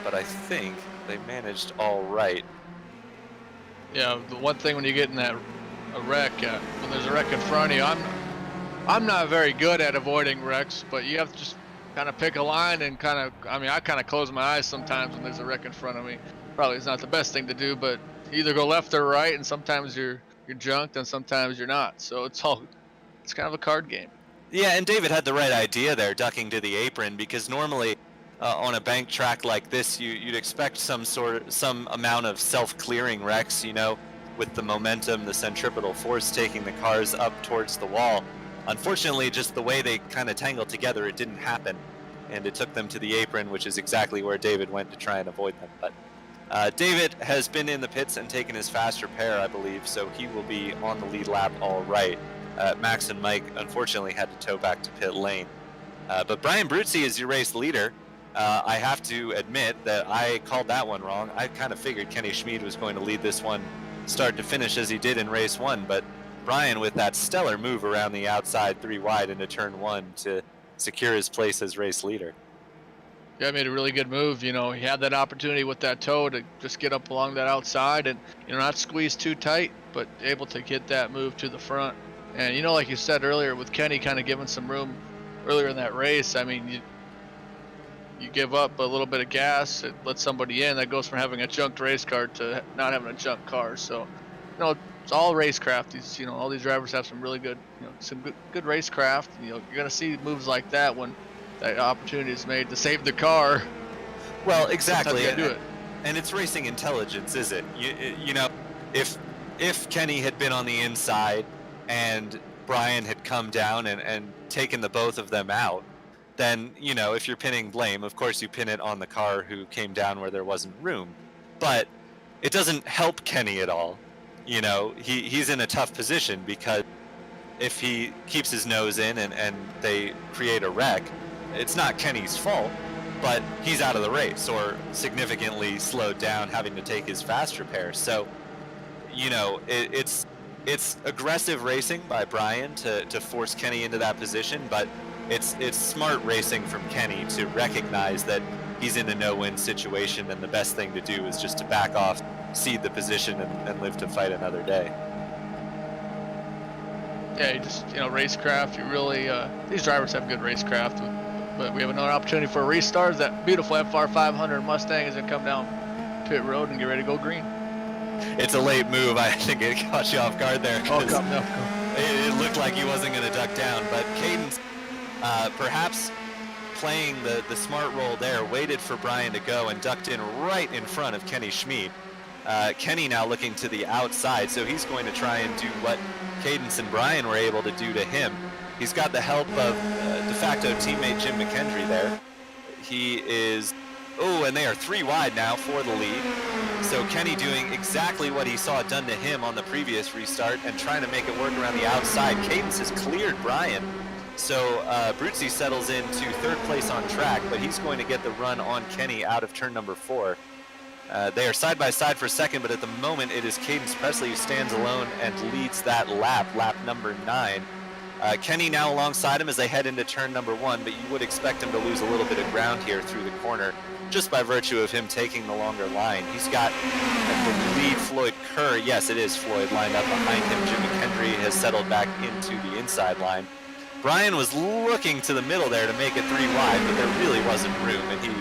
but I think they managed all right. Yeah, the one thing when you get in that wreck, when there's a wreck in front of you, I'm not very good at avoiding wrecks, but you have to just kind of pick a line and I kind of close my eyes sometimes when there's a wreck in front of me. Probably is not the best thing to do, but you either go left or right, and sometimes you're junked and sometimes you're not. So it's kind of a card game. Yeah, and David had the right idea there, ducking to the apron, because normally on a bank track like this, you'd expect some amount of self-clearing wrecks, with the momentum, the centripetal force taking the cars up towards the wall. Unfortunately, just the way they kind of tangled together, it didn't happen, and it took them to the apron, which is exactly where David went to try and avoid them. But David has been in the pits and taken his faster pair, I believe, so he will be on the lead lap all right. Max and Mike unfortunately had to tow back to pit lane. But Brian Bruzzi is your race leader. I have to admit that I called that one wrong. I kind of figured Kenny Schmid was going to lead this one start to finish as he did in race 1, but Brian with that stellar move around the outside 3 wide into turn 1 to secure his place as race leader. Yeah, made a really good move. He had that opportunity with that toe to just get up along that outside and not squeeze too tight, but able to get that move to the front. And like you said earlier, with Kenny kind of giving some room earlier in that race, I mean, you give up a little bit of gas, it lets somebody in. That goes from having a junked race car to not having a junked car. So, it's all racecraft. These, all these drivers have some really good, some good racecraft. You're gonna see moves like that when that opportunity is made to save the car. Well, exactly. Do it. And it's racing intelligence, is it? If Kenny had been on the inside and Brian had come down and taken the both of them out, then, you know, if you're pinning blame, of course you pin it on the car who came down where there wasn't room. But it doesn't help Kenny at all. You know, he's in a tough position because if he keeps his nose in and they create a wreck, it's not Kenny's fault, but he's out of the race or significantly slowed down, having to take his fast repair. So, you know, it's aggressive racing by Brian to force Kenny into that position, but it's smart racing from Kenny to recognize that he's in a no-win situation, and the best thing to do is just to back off, cede the position, and live to fight another day. Yeah, you just, you know, racecraft, you really, these drivers have good racecraft, but we have another opportunity for a restart. That beautiful FR 500 Mustang is going to come down pit road and get ready to go green. It's a late move. I think it caught you off guard there. Oh, come, no. It looked like he wasn't going to duck down, but Caden's perhaps playing the smart role there, waited for Brian to go and ducked in right in front of Kenny Schmid. Kenny now looking to the outside, so he's going to try and do what Cadence and Brian were able to do to him. He's got the help of de facto teammate Jim McKendry there. He is, oh, and they are 3 wide now for the lead. So Kenny doing exactly what he saw done to him on the previous restart and trying to make it work around the outside. Cadence has cleared Brian. So Bruzzi settles into 3rd place on track, but he's going to get the run on Kenny out of turn number 4. They are side by side for 2nd, but at the moment it is Cadence Presley who stands alone and leads that lap number 9. Kenny now alongside him as they head into turn number 1, but you would expect him to lose a little bit of ground here through the corner, just by virtue of him taking the longer line. He's got, I believe, Floyd Kerr, yes it is Floyd, lined up behind him. Jim McKendry has settled back into the inside line. Brian was looking to the middle there to make it 3 wide, but there really wasn't room, and he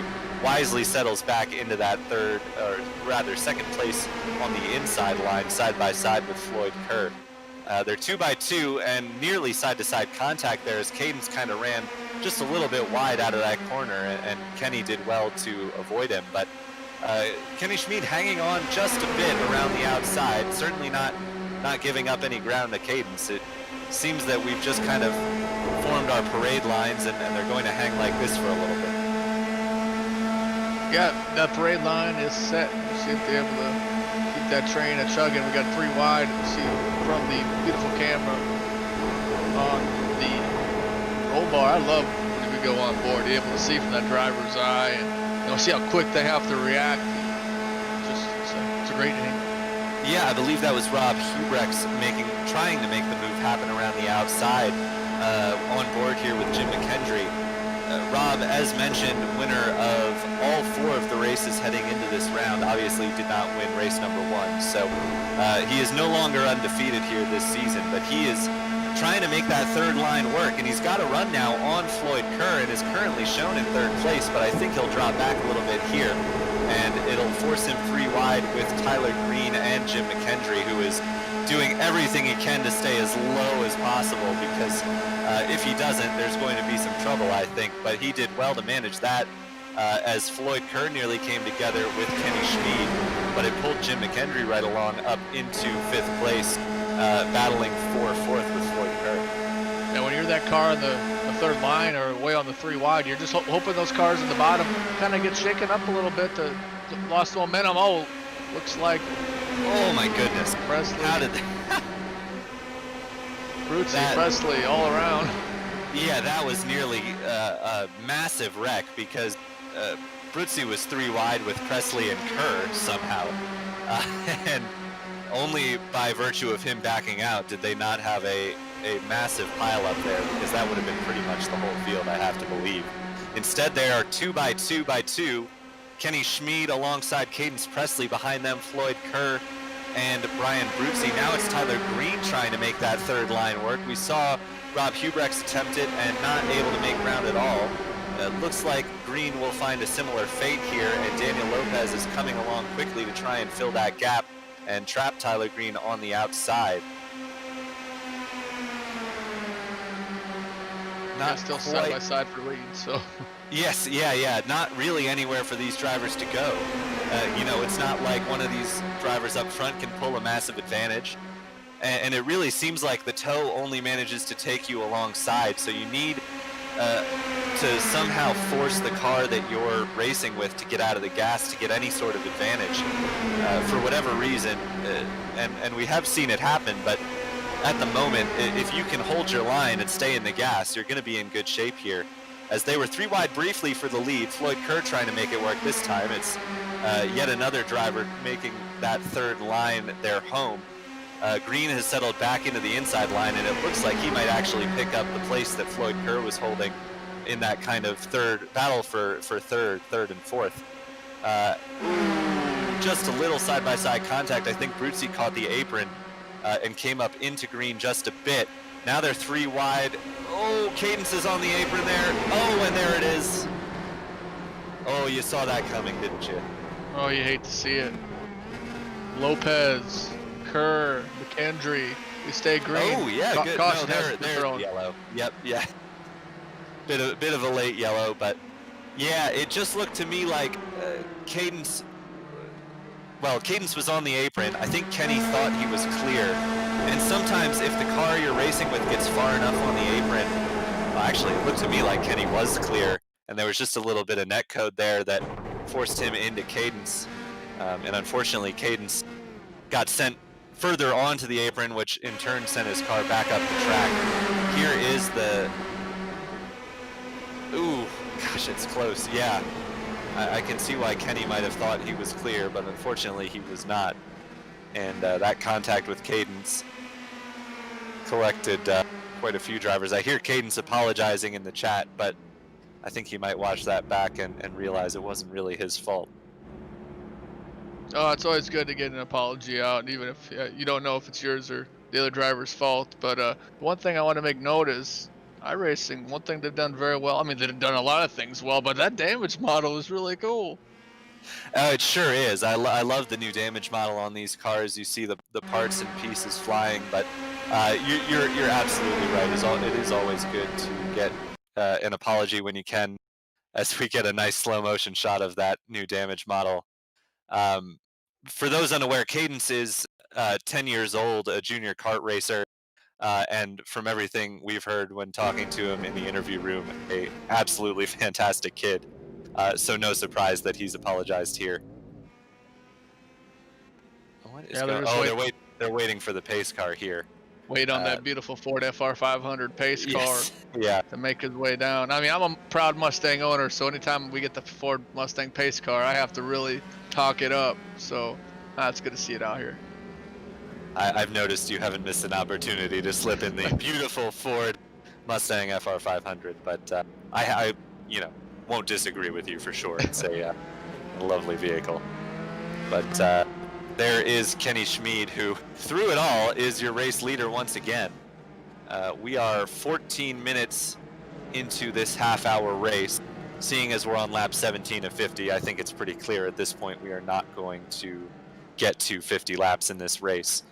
wisely settles back into that 2nd place on the inside line, side by side with Floyd Kerr. They're 2 by 2 and nearly side-to-side contact there as Cadence kind of ran just a little bit wide out of that corner, and Kenny did well to avoid him. But Kenny Schmid hanging on just a bit around the outside, certainly not giving up any ground to Cadence. It seems that we've just kind of formed our parade lines, and they're going to hang like this for a little bit. Yeah, that parade line is set. We'll see if they're able to keep that train a chugging. We got 3 wide. We'll see from the beautiful camera on the roll bar. I love when we go on board, you're able to see from that driver's eye, and you know, see how quick they have to react. It's a great name. Yeah, I believe that was Rob Hubrex trying to make the move happen around the outside on board here with Jim McKendry. Rob, as mentioned, winner of all 4 of the races heading into this round, obviously did not win race number 1. So he is no longer undefeated here this season, but he is trying to make that 3rd line work, and he's got a run now on Floyd Kerr and is currently shown in 3rd place, but I think he'll drop back a little bit here, and it'll force him 3 wide with Tyler Green and Jim McKendry, who is doing everything he can to stay as low as possible, because if he doesn't, there's going to be some trouble, I think. But he did well to manage that as Floyd Kerr nearly came together with Kenny Schmid, but it pulled Jim McKendry right along up into 5th place, battling for 4th with Floyd Kerr. And when you're that car in the 3rd line or way on the 3 wide, you're just hoping those cars in the bottom kind of get shaken up a little bit to lost momentum. Oh, looks like, oh my goodness, Presley. How did they? Bruzzi, Presley, all around. Yeah, that was nearly a massive wreck because Bruzzi was 3 wide with Presley and Kerr somehow. And only by virtue of him backing out did they not have a massive pile up there, because that would have been pretty much the whole field, I have to believe. Instead, they are 2 by 2 by 2. Kenny Schmid alongside Cadence Presley, behind them Floyd Kerr and Brian Bruzzi. Now it's Tyler Green trying to make that 3rd line work. We saw Rob Hubrex attempt it and not able to make ground at all. It looks like Green will find a similar fate here, and Daniel Lopez is coming along quickly to try and fill that gap and trap Tyler Green on the outside. Not still side by side for lead, so. Yes, yeah, not really anywhere for these drivers to go. You know, it's not like one of these drivers up front can pull a massive advantage. and it really seems like the toe only manages to take you alongside. So you need to somehow force the car that you're racing with to get out of the gas to get any sort of advantage for whatever reason. And we have seen it happen, but at the moment, if you can hold your line and stay in the gas, you're going to be in good shape here. As they were 3 wide briefly for the lead, Floyd Kerr trying to make it work this time. It's yet another driver making that 3rd line their home. Green has settled back into the inside line, and it looks like he might actually pick up the place that Floyd Kerr was holding in that kind of battle for third and fourth. Just a little side-by-side contact. I think Bruzzi caught the apron and came up into Green just a bit. Now they're 3 wide. Oh, Cadence is on the apron there. Oh, and there it is. Oh, you saw that coming, didn't you? Oh, you hate to see it. Lopez, Kerr, McKendry, we stay green. Oh, yeah, good. Caution No, they're yellow. Yep, yeah. Bit of a late yellow, but yeah, it just looked to me like Cadence. Well, Cadence was on the apron. I think Kenny thought he was clear. And sometimes if the car you're racing with gets far enough on the apron, well, actually it looked to me like Kenny was clear, and there was just a little bit of net code there that forced him into Cadence. And unfortunately, Cadence got sent further onto the apron, which in turn sent his car back up the track. Here is the... Ooh, gosh, it's close. Yeah, I can see why Kenny might have thought he was clear, but unfortunately he was not. And that contact with Cadence collected quite a few drivers. I hear Cadence apologizing in the chat, but I think he might watch that back and realize it wasn't really his fault. Oh, it's always good to get an apology out, even if you don't know if it's yours or the other driver's fault. But one thing I want to make note is iRacing, one thing they've done very well. I mean, they've done a lot of things well, but that damage model is really cool. It sure is. I love the new damage model on these cars. You see the parts and pieces flying, but you're absolutely right. It is always good to get an apology when you can, as we get a nice slow motion shot of that new damage model. For those unaware, Cadence is 10 years old, a junior kart racer, and from everything we've heard when talking to him in the interview room, a absolutely fantastic kid. So no surprise that he's apologized here. What is going on? They're waiting for the pace car here. Wait on that beautiful Ford FR500 pace car yeah. to make his way down. I mean, I'm a proud Mustang owner, so anytime we get the Ford Mustang pace car, I have to really talk it up. So it's good to see it out here. I've noticed you haven't missed an opportunity to slip in the beautiful Ford Mustang FR500, but I won't disagree with you for sure. It's a lovely vehicle. But there is Kenny Schmid, who, through it all, is your race leader once again. We are 14 minutes into this half-hour race. Seeing as we're on lap 17 of 50, I think it's pretty clear at this point we are not going to get to 50 laps in this race.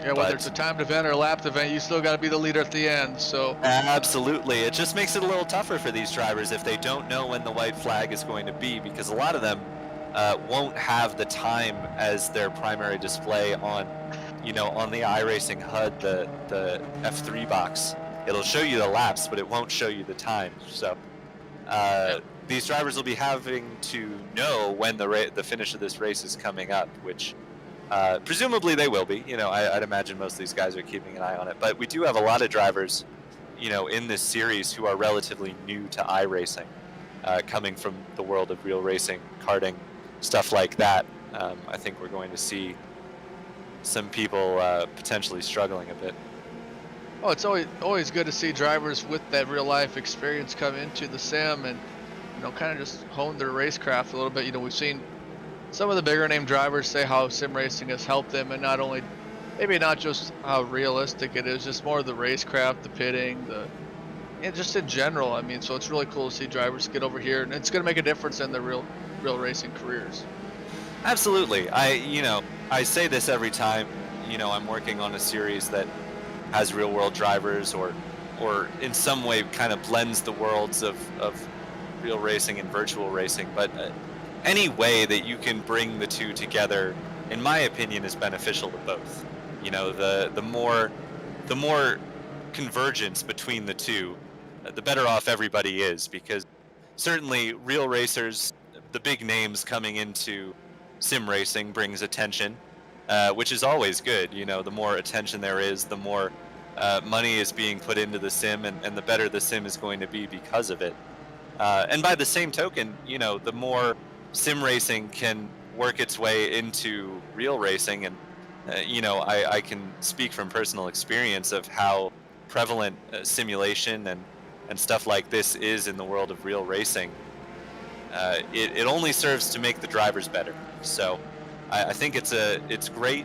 Yeah, whether it's a timed event or a lapped event, you still got to be the leader at the end. So absolutely, it just makes it a little tougher for these drivers if they don't know when the white flag is going to be, because a lot of them won't have the time as their primary display on, on the iRacing HUD, the F3 box. It'll show you the laps, but it won't show you the time. So these drivers will be having to know when the finish of this race is coming up, which presumably they will be. I'd imagine most of these guys are keeping an eye on it. But we do have a lot of drivers, in this series who are relatively new to iRacing, coming from the world of real racing, karting, stuff like that. I think we're going to see some people potentially struggling a bit. Oh, it's always good to see drivers with that real life experience come into the sim and kind of just hone their racecraft a little bit. We've seen some of the bigger name drivers say how sim racing has helped them, and maybe not just how realistic it is, just more of the racecraft, the pitting, just in general. I mean, so it's really cool to see drivers get over here, and it's going to make a difference in their real racing careers. Absolutely. I say this every time, I'm working on a series that has real world drivers or in some way kind of blends the worlds of real racing and virtual racing. But any way that you can bring the two together, in my opinion, is beneficial to both. You know, the more convergence between the two, the better off everybody is, because certainly real racers, the big names coming into sim racing brings attention, which is always good. You know, the more attention there is, the more money is being put into the sim, and the better the sim is going to be because of it. And by the same token, you know, the more sim racing can work its way into real racing, and you know, I can speak from personal experience of how prevalent simulation and stuff like this is in the world of real racing. It only serves to make the drivers better. So I think it's great,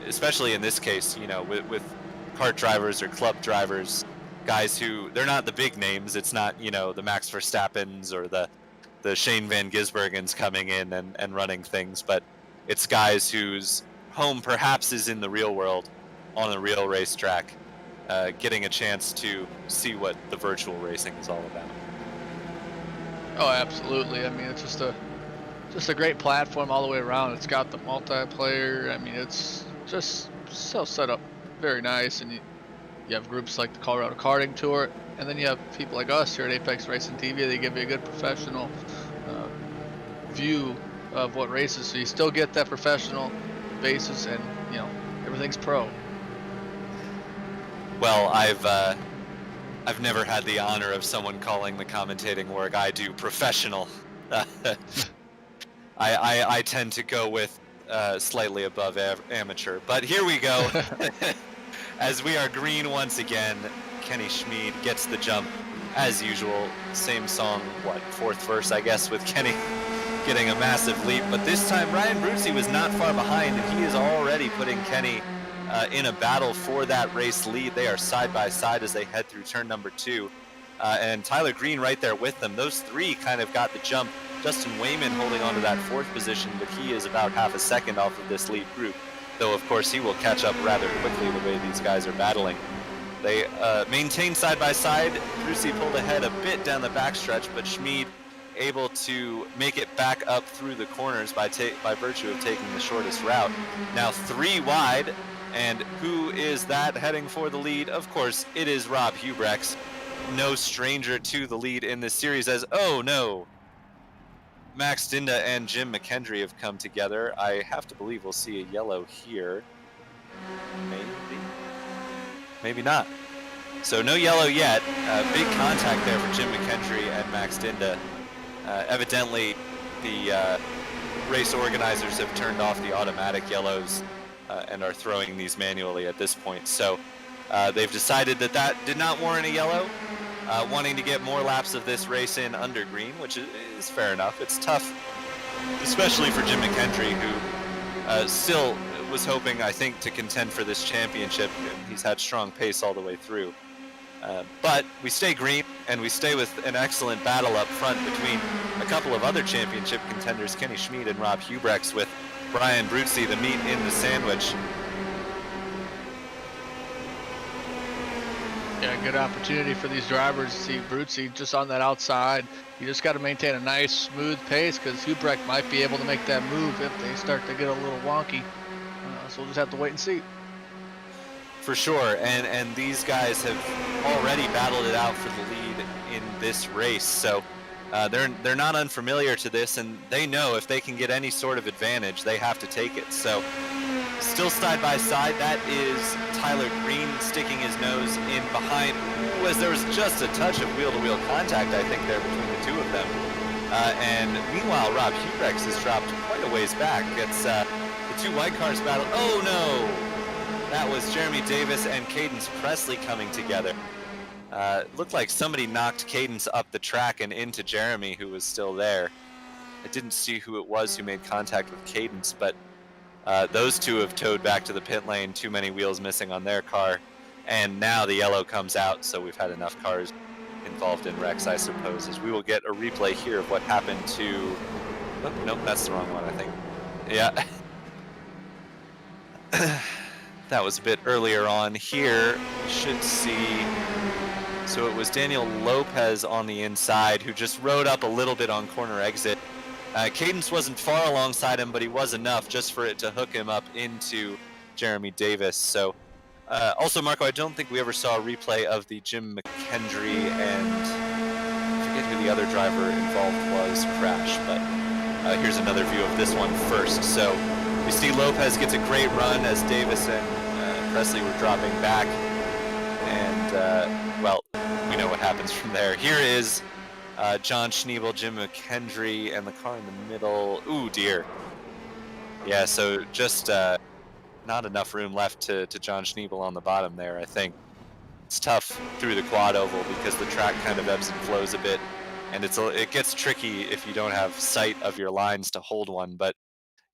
especially in this case, you know, with kart drivers or club drivers, guys who, they're not the big names. It's not, you know, the Max Verstappens or the Shane Van Gisbergens coming in and running things, but it's guys whose home perhaps is in the real world on a real racetrack, getting a chance to see what the virtual racing is all about. Oh, absolutely. I mean, it's just a great platform all the way around. It's got the multiplayer. I mean, it's just so set up very nice, and you have groups like the Colorado Karting Tour, and then you have people like us here at Apex Racing TV. They give you a good professional view of what races, so you still get that professional basis, and you know, everything's pro. Well, I've never had the honor of someone calling the commentating work I do professional. I tend to go with slightly above amateur, but here we go. As we are green once again, Kenny Schmid gets the jump as usual. Same song, what, fourth verse, I guess, with Kenny getting a massive leap. But this time, Ryan Bruzzi was not far behind, and he is already putting Kenny in a battle for that race lead. They are side by side as they head through turn number 2. And Tyler Green right there with them. Those three kind of got the jump. Justin Wayman holding on to that 4th position, but he is about half a second off of this lead group. Though, of course, he will catch up rather quickly the way these guys are battling. They maintain side by side. Bruzzi pulled ahead a bit down the backstretch, but Schmid able to make it back up through the corners by virtue of taking the shortest route. Now 3 wide, and who is that heading for the lead? Of course, it is Rob Hubrex. No stranger to the lead in this series, as, oh no, Max Dinda and Jim McKendry have come together. I have to believe we'll see a yellow here. Maybe not. So no yellow yet. Big contact there for Jim McKendry and Max Dinda. Evidently, the race organizers have turned off the automatic yellows and are throwing these manually at this point. So they've decided that did not warrant a yellow. Wanting to get more laps of this race in under green, which is fair enough. It's tough, especially for Jim McKendry, who still was hoping, I think, to contend for this championship. He's had strong pace all the way through. But we stay green, and we stay with an excellent battle up front between a couple of other championship contenders, Kenny Schmid and Rob Hubrex, with Brian Bruzzi, the meat in the sandwich. Yeah, good opportunity for these drivers to see Bruzzi just on that outside. You just got to maintain a nice, smooth pace, because Hubrecht might be able to make that move if they start to get a little wonky. So we'll just have to wait and see. For sure, and these guys have already battled it out for the lead in this race, so they're not unfamiliar to this, and they know if they can get any sort of advantage, they have to take it. So still side by side, that is Tyler Green sticking his nose in behind. As there was just a touch of wheel-to-wheel contact, I think, there between the two of them. And meanwhile, Rob Hubrex has dropped quite a ways back. It's the two white cars battle. Oh no! That was Jeremy Davis and Cadence Presley coming together. Looked like somebody knocked Cadence up the track and into Jeremy, who was still there. I didn't see who it was who made contact with Cadence, but those two have towed back to the pit lane. Too many wheels missing on their car. And now the yellow comes out, so we've had enough cars involved in wrecks, I suppose, as we will get a replay here of what happened to... Oh, nope, that's the wrong one, I think. Yeah. That was a bit earlier on here. You should see. So it was Daniel Lopez on the inside who just rode up a little bit on corner exit. Cadence wasn't far alongside him, but he was enough just for it to hook him up into Jeremy Davis. So also, Marco, I don't think we ever saw a replay of the Jim McKendry and I forget who the other driver involved was crash, but here's another view of this one first. So you see Lopez gets a great run as Davis and Presley were dropping back, and well, we know what happens from there. Here is John Schneebel, Jim McKendry, and the car in the middle. Ooh, dear. Yeah, so just not enough room left to John Schneebel on the bottom there, I think. It's tough through the quad oval because the track kind of ebbs and flows a bit, and it gets tricky if you don't have sight of your lines to hold one. But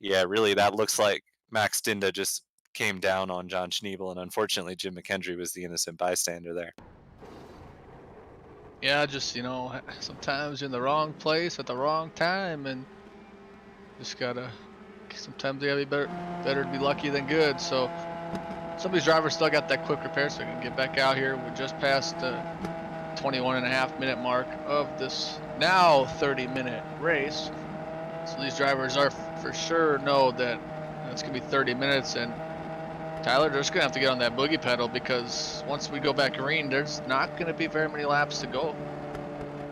yeah, really, that looks like Max Dinda just came down on John Schneebel, and unfortunately Jim McKendry was the innocent bystander there. Yeah, just, you know, sometimes you're in the wrong place at the wrong time, and just gotta, sometimes you gotta be better to be lucky than good. So some of these drivers still got that quick repair, so we can get back out here. We're just past the 21.5-minute mark of this now 30-minute race. So these drivers are for sure know that it's gonna be 30 minutes, and Tyler, they're just gonna have to get on that boogie pedal, because once we go back green, there's not gonna be very many laps to go.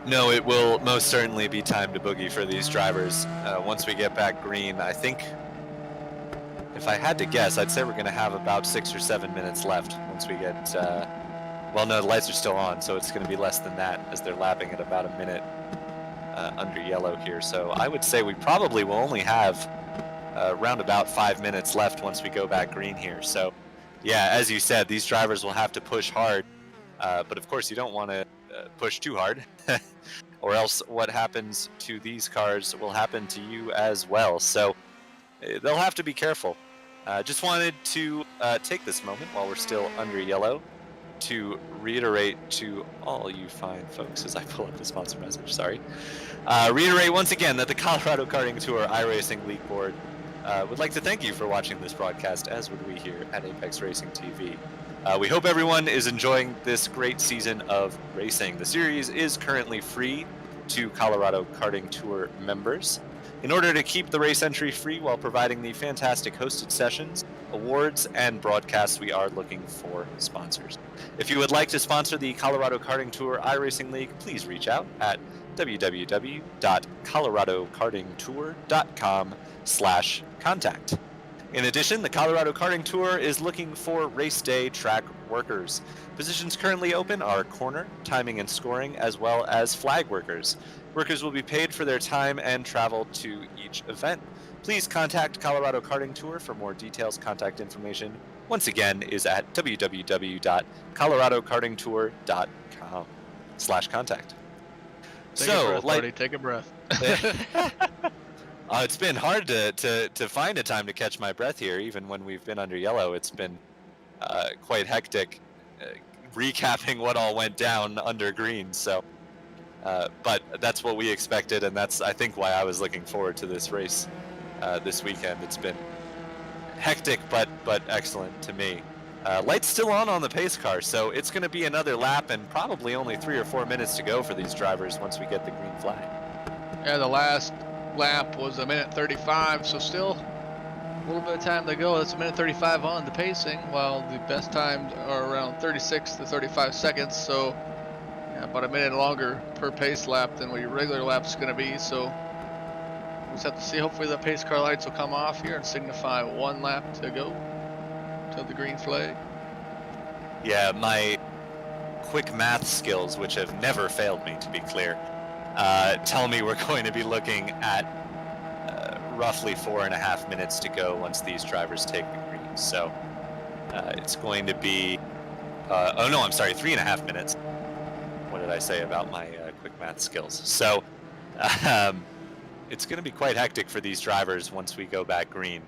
No, it will most certainly be time to boogie for these drivers. Once we get back green, I think, if I had to guess, I'd say we're going to have about 6 or 7 minutes left once we get, well, no, the lights are still on, so it's going to be less than that as they're lapping at about a minute under yellow here. So I would say we probably will only have around about 5 minutes left once we go back green here. So yeah, as you said, these drivers will have to push hard, but of course you don't want to push too hard or else what happens to these cars will happen to you as well. So they'll have to be careful. Just wanted to take this moment while we're still under yellow to reiterate to all you fine folks as I pull up the sponsor message, sorry. Reiterate once again that the Colorado Karting Tour iRacing League Board would like to thank you for watching this broadcast, as would we here at Apex Racing TV. We hope everyone is enjoying this great season of racing. The series is currently free to Colorado Karting Tour members. In order to keep the race entry free while providing the fantastic hosted sessions, awards, and broadcasts, we are looking for sponsors. If you would like to sponsor the Colorado Karting Tour iRacing League, please reach out at www.coloradokartingtour.com/contact. In addition, the Colorado Karting Tour is looking for race day track workers. Positions currently open are corner, timing and scoring, as well as flag workers. Workers will be paid for their time and travel to each event. Please contact Colorado Karting Tour for more details. Contact information, once again, is at www.coloradokartingtour.com/contact. Take a breath. It's been hard to find a time to catch my breath here, even when we've been under yellow. It's been quite hectic recapping what all went down under green. So, but that's what we expected, and that's, I think, why I was looking forward to this race this weekend. It's been hectic, but excellent to me. Lights still on the pace car, so it's going to be another lap and probably only 3 or 4 minutes to go for these drivers once we get the green flag. Yeah, the last lap was 1:35, so still a little bit of time to go. That's 1:35 on the pacing, while the best times are around 36 to 35 seconds. So yeah, about a minute longer per pace lap than what your regular lap's going to be. So we'll just have to see. Hopefully the pace car lights will come off here and signify 1 lap to go to the green flag. Yeah, my quick math skills, which have never failed me, to be clear, tell me we're going to be looking at roughly 4.5 minutes to go once these drivers take the green. So it's going to be, 3.5 minutes. What did I say about my quick math skills? So it's going to be quite hectic for these drivers once we go back green.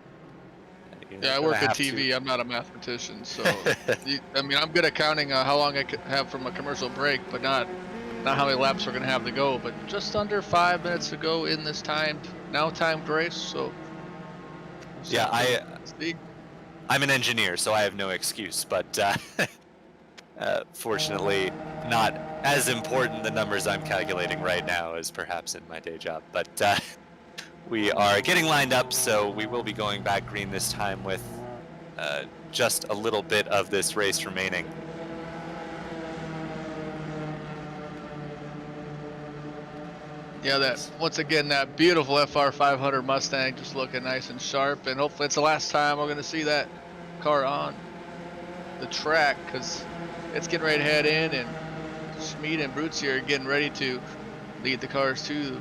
Yeah, I work at TV. I'm not a mathematician, so I mean, I'm good at counting how long I could have from a commercial break, but not how many laps we're gonna have to go. But just under 5 minutes to go in this timed race. So yeah, I'm an engineer, so I have no excuse. But fortunately, not as important the numbers I'm calculating right now as perhaps in my day job. But we are getting lined up, so we will be going back green this time with just a little bit of this race remaining. Yeah, that once again, that beautiful FR 500 Mustang just looking nice and sharp, and hopefully it's the last time we're going to see that car on the track, because it's getting ready to head in, and Schmid and Bruzzi are getting ready to lead the cars to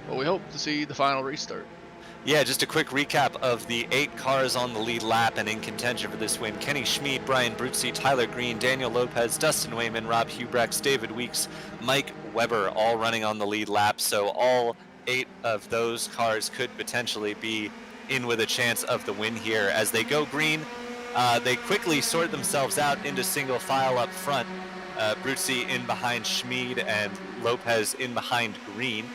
what we hope to see the final restart. Yeah, just a quick recap of the 8 cars on the lead lap and in contention for this win. Kenny Schmid, Brian Bruzzi, Tyler Green, Daniel Lopez, Dustin Wayman, Rob Hubrex, David Weeks, Mike Weber, all running on the lead lap. So all 8 of those cars could potentially be in with a chance of the win here. As they go green, they quickly sort themselves out into single file up front. Bruzzi in behind Schmid and Lopez in behind Green.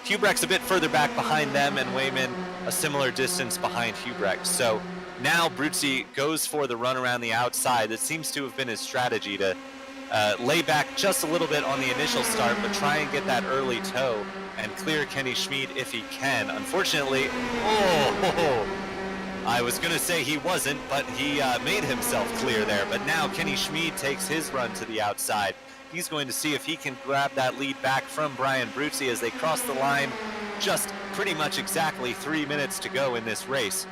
Hubrex a bit further back behind them, and Wayman a similar distance behind Hubrex. So now Bruzzi goes for the run around the outside. That seems to have been his strategy, to lay back just a little bit on the initial start, but try and get that early toe and clear Kenny Schmid if he can. Unfortunately, I was going to say he wasn't, but he made himself clear there. But now Kenny Schmid takes his run to the outside. He's going to see if he can grab that lead back from Brian Bruzzi as they cross the line. Just pretty much exactly 3 minutes to go in this race,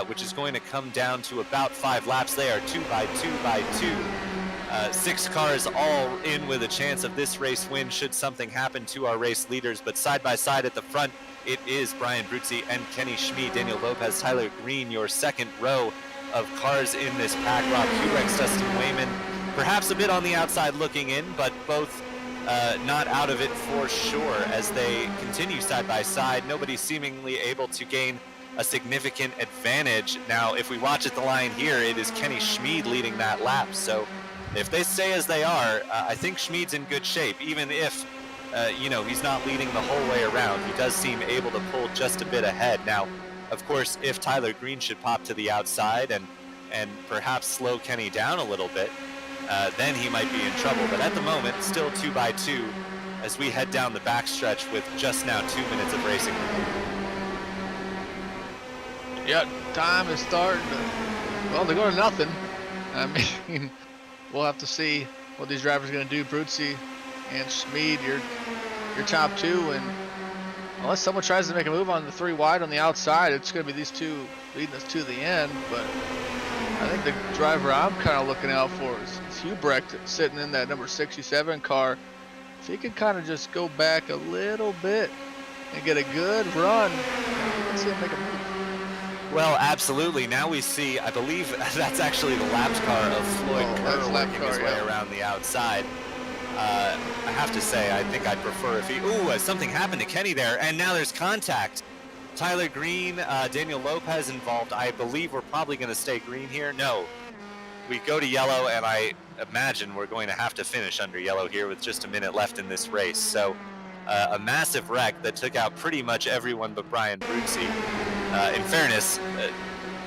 which is going to come down to about 5 laps. They are 2 by 2 by 2. 6 cars all in with a chance of this race win should something happen to our race leaders. But side by side at the front, it is Brian Bruzzi and Kenny Schmid, Daniel Lopez, Tyler Green, your second row of cars in this pack. Rob Hubrex, Dustin Wayman, perhaps a bit on the outside looking in, but both not out of it for sure as they continue side by side. Nobody seemingly able to gain a significant advantage. Now, if we watch at the line here, it is Kenny Schmid leading that lap. So if they stay as they are, I think Schmid's in good shape, even if he's not leading the whole way around. He does seem able to pull just a bit ahead. Now, of course, if Tyler Green should pop to the outside and perhaps slow Kenny down a little bit, then he might be in trouble. But at the moment, still 2 by 2 as we head down the backstretch with just now 2 minutes of racing. Yeah, time is starting to, well, they're going to nothing. I mean, we'll have to see what these drivers are going to do. Bruzzi and Schmid, your top 2, and unless someone tries to make a move on the 3 wide on the outside, it's going to be these 2 leading us to the end. But I think the driver I'm kind of looking out for is Hubrecht, sitting in that number 67 car. If he can kind of just go back a little bit and get a good run, let's see him make a move. Well, absolutely. Now we see, I believe that's actually the lapped car of Floyd Kerr working his way around the outside. I have to say, I think I'd prefer if he... Ooh, something happened to Kenny there, and now there's contact. Tyler Green, Daniel Lopez involved. I believe we're probably going to stay green here. No, we go to yellow, and I imagine we're going to have to finish under yellow here with just a minute left in this race. So a massive wreck that took out pretty much everyone but Brian Bruzzi. In fairness,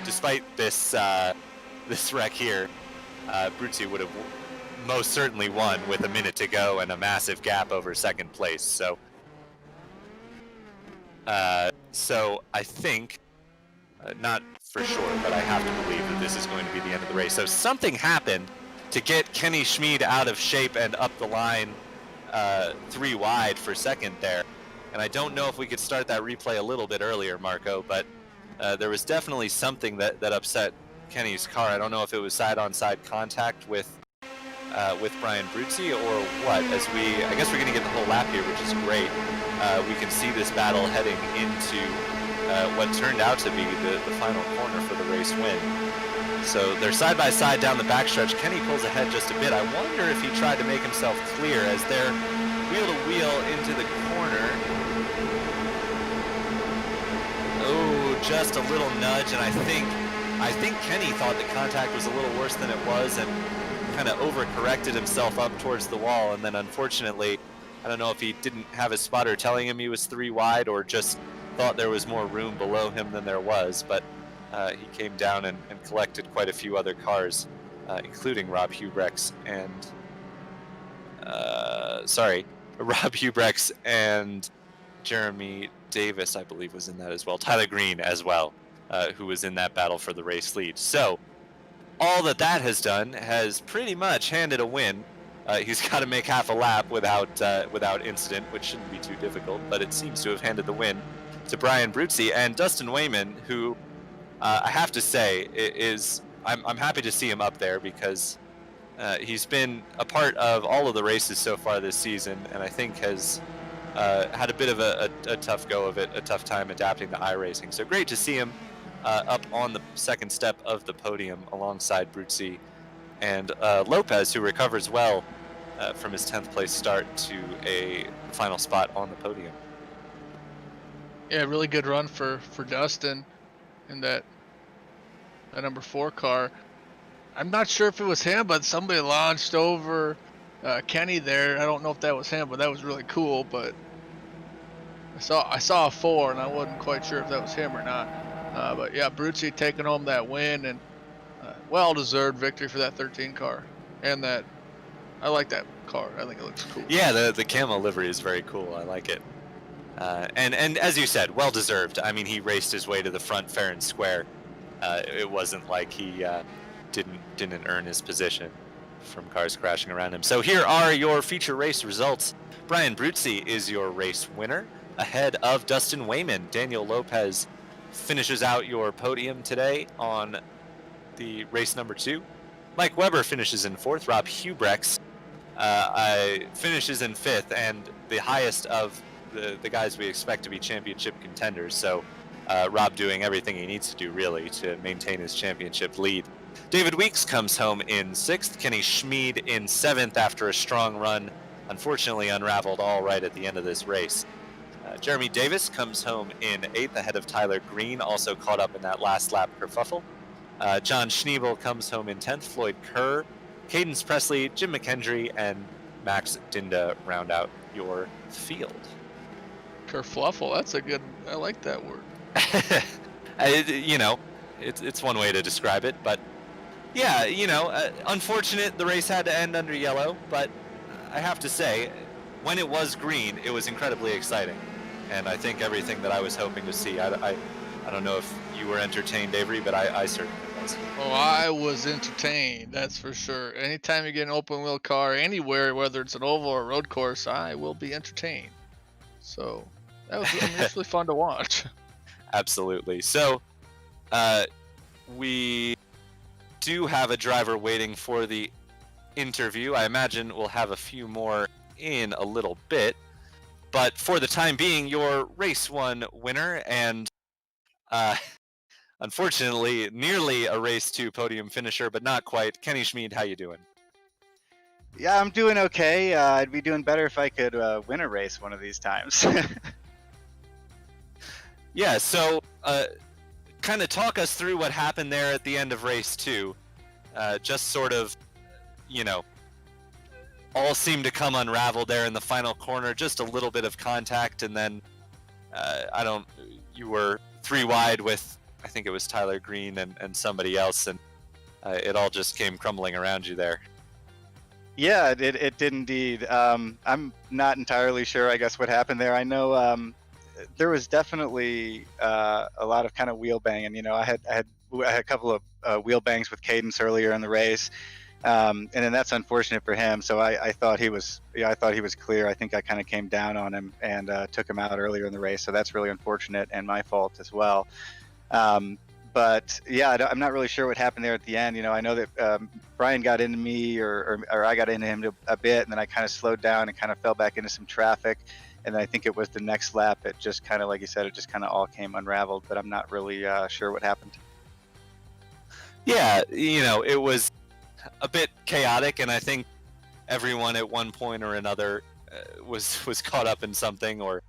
despite this this wreck here, Bruzzi would have most certainly won with a minute to go and a massive gap over second place. So I think, not for sure, but I have to believe that this is going to be the end of the race. So something happened to get Kenny Schmid out of shape and up the line 3 wide for second there. And I don't know if we could start that replay a little bit earlier, Marco, but there was definitely something that upset Kenny's car. I don't know if it was side-on-side contact with Brian Bruzzi or what. I guess we're going to get the whole lap here, which is great. We can see this battle heading into what turned out to be the final corner for the race win. So they're side by side down the backstretch. Kenny pulls ahead just a bit. I wonder if he tried to make himself clear as they're wheel to wheel into the corner. Oh, just a little nudge, and I think Kenny thought the contact was a little worse than it was and kind of overcorrected himself up towards the wall, and then unfortunately, I don't know if he didn't have his spotter telling him he was 3 wide or just thought there was more room below him than there was, but he came down and collected quite a few other cars, including Rob Hubrex and Rob Hubrex and Jeremy Davis, I believe, was in that as well. Tyler Green as well, who was in that battle for the race lead. So all that has done has pretty much handed a win. He's got to make half a lap without incident, which shouldn't be too difficult, but it seems to have handed the win to Brian Bruzzi and Dustin Wayman, who I have to say I'm happy to see him up there because he's been a part of all of the races so far this season, and I think has had a bit of a tough go of it, a tough time adapting to iRacing. So great to see him up on the second step of the podium alongside Bruzzi and Lopez, who recovers well from his 10th place start to a final spot on the podium. Yeah, really good run for Dustin in that number 4 car. I'm not sure if it was him, but somebody launched over Kenny there. I don't know if that was him, but that was really cool. But I saw a 4, and I wasn't quite sure if that was him or not. But yeah, Bruzzi taking home that win, and well-deserved victory for that 13 car. And that, I like that car. I think it looks cool. Yeah, the camo livery is very cool. I like it. And as you said, well-deserved. I mean, he raced his way to the front fair and square. It wasn't like he didn't earn his position from cars crashing around him. So here are your feature race results. Brian Bruzzi is your race winner, ahead of Dustin Wayman. Daniel Lopez finishes out your podium today on the race number 2. Mike Weber finishes in 4th. Rob Hubrex finishes in 5th, and the highest of the guys we expect to be championship contenders. So Rob doing everything he needs to do, really, to maintain his championship lead. David Weeks comes home in 6th. Kenny Schmid in 7th after a strong run, unfortunately unraveled all right at the end of this race. Jeremy Davis comes home in 8th ahead of Tyler Green, also caught up in that last lap kerfuffle. John Schneebel comes home in 10th. Floyd Kerr, Cadence Presley, Jim McKendry, and Max Dinda round out your field. Kerfluffle, that's a good, I like that word. It's one way to describe it, but yeah, unfortunate the race had to end under yellow, but I have to say, when it was green, it was incredibly exciting, and I think everything that I was hoping to see. I don't know if you were entertained, Avery, but I certainly was. Oh, I was entertained, that's for sure. Anytime you get an open wheel car anywhere, whether it's an oval or a road course, I will be entertained. So that was really fun to watch. Absolutely. So we do have a driver waiting for the interview. I imagine we'll have a few more in a little bit, but for the time being, your race 1 winner and unfortunately nearly a race 2 podium finisher, but not quite. Kenny Schmid, how you doing? Yeah, I'm doing okay. I'd be doing better if I could win a race one of these times. Yeah, so kind of talk us through what happened there at the end of race 2. Just sort of, all seemed to come unraveled there in the final corner. Just a little bit of contact, and then you were 3 wide with, I think it was Tyler Green and somebody else, and it all just came crumbling around you there. Yeah, it did indeed. I'm not entirely sure, I guess, what happened there. I know there was definitely a lot of kind of wheel banging. I had a couple of wheel bangs with Cadence earlier in the race, and then that's unfortunate for him. So I thought he was clear. I think I kind of came down on him and took him out earlier in the race. So that's really unfortunate and my fault as well. But yeah, I'm not really sure what happened there at the end. I know that Brian got into me or I got into him a bit, and then I kind of slowed down and kind of fell back into some traffic. And then I think it was the next lap. It just kind of, like you said, it just kind of all came unraveled, but I'm not really sure what happened. Yeah, it was a bit chaotic, and I think everyone at one point or another was caught up in something or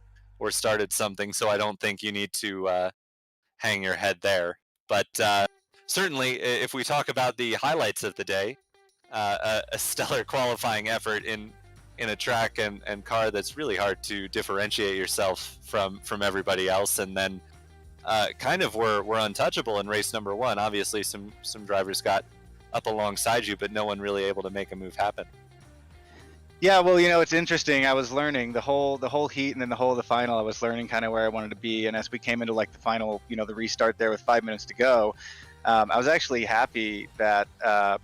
started something. So I don't think you need to hang your head there. But certainly, if we talk about the highlights of the day, a stellar qualifying effort in a track and car that's really hard to differentiate yourself from everybody else, and then kind of were untouchable in race number 1. Obviously, some drivers got up alongside you, but no one really able to make a move happen. Yeah, well, it's interesting. I was learning the whole heat and then the final. I was learning kind of where I wanted to be, and as we came into like the final, the restart there with 5 minutes to go, I was actually happy that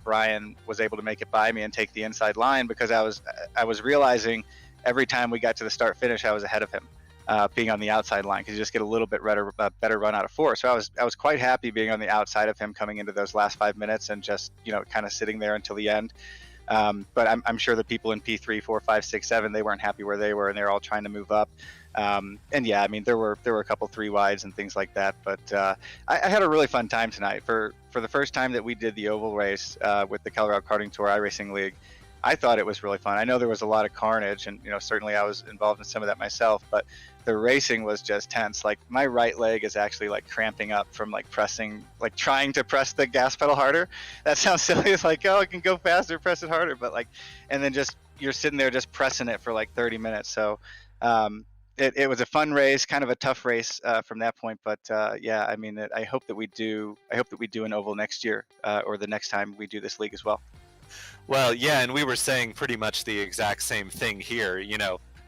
Brian was able to make it by me and take the inside line, because I was realizing every time we got to the start finish, I was ahead of him, being on the outside line, because you just get a little bit better run out of 4. So I was quite happy being on the outside of him coming into those last 5 minutes and just kind of sitting there until the end. But I'm sure the people in P3, 4, 5, 6, 7, they weren't happy where they were, and they're all trying to move up. And yeah, I mean, there were a couple 3 wides and things like that, but I had a really fun time tonight. For the first time that we did the oval race with the Colorado Karting Tour iRacing League, I thought it was really fun. I know there was a lot of carnage, and certainly I was involved in some of that myself, but the racing was just tense. Like, my right leg is actually like cramping up from trying to press the gas pedal harder. That sounds silly. It's like, oh, I can go faster, press it harder, but and then just you're sitting there just pressing it for like 30 minutes. So it was a fun race, kind of a tough race from that point. But yeah, I mean, I hope that we do an oval next year, or the next time we do this league as well. Well, yeah, and we were saying pretty much the exact same thing here.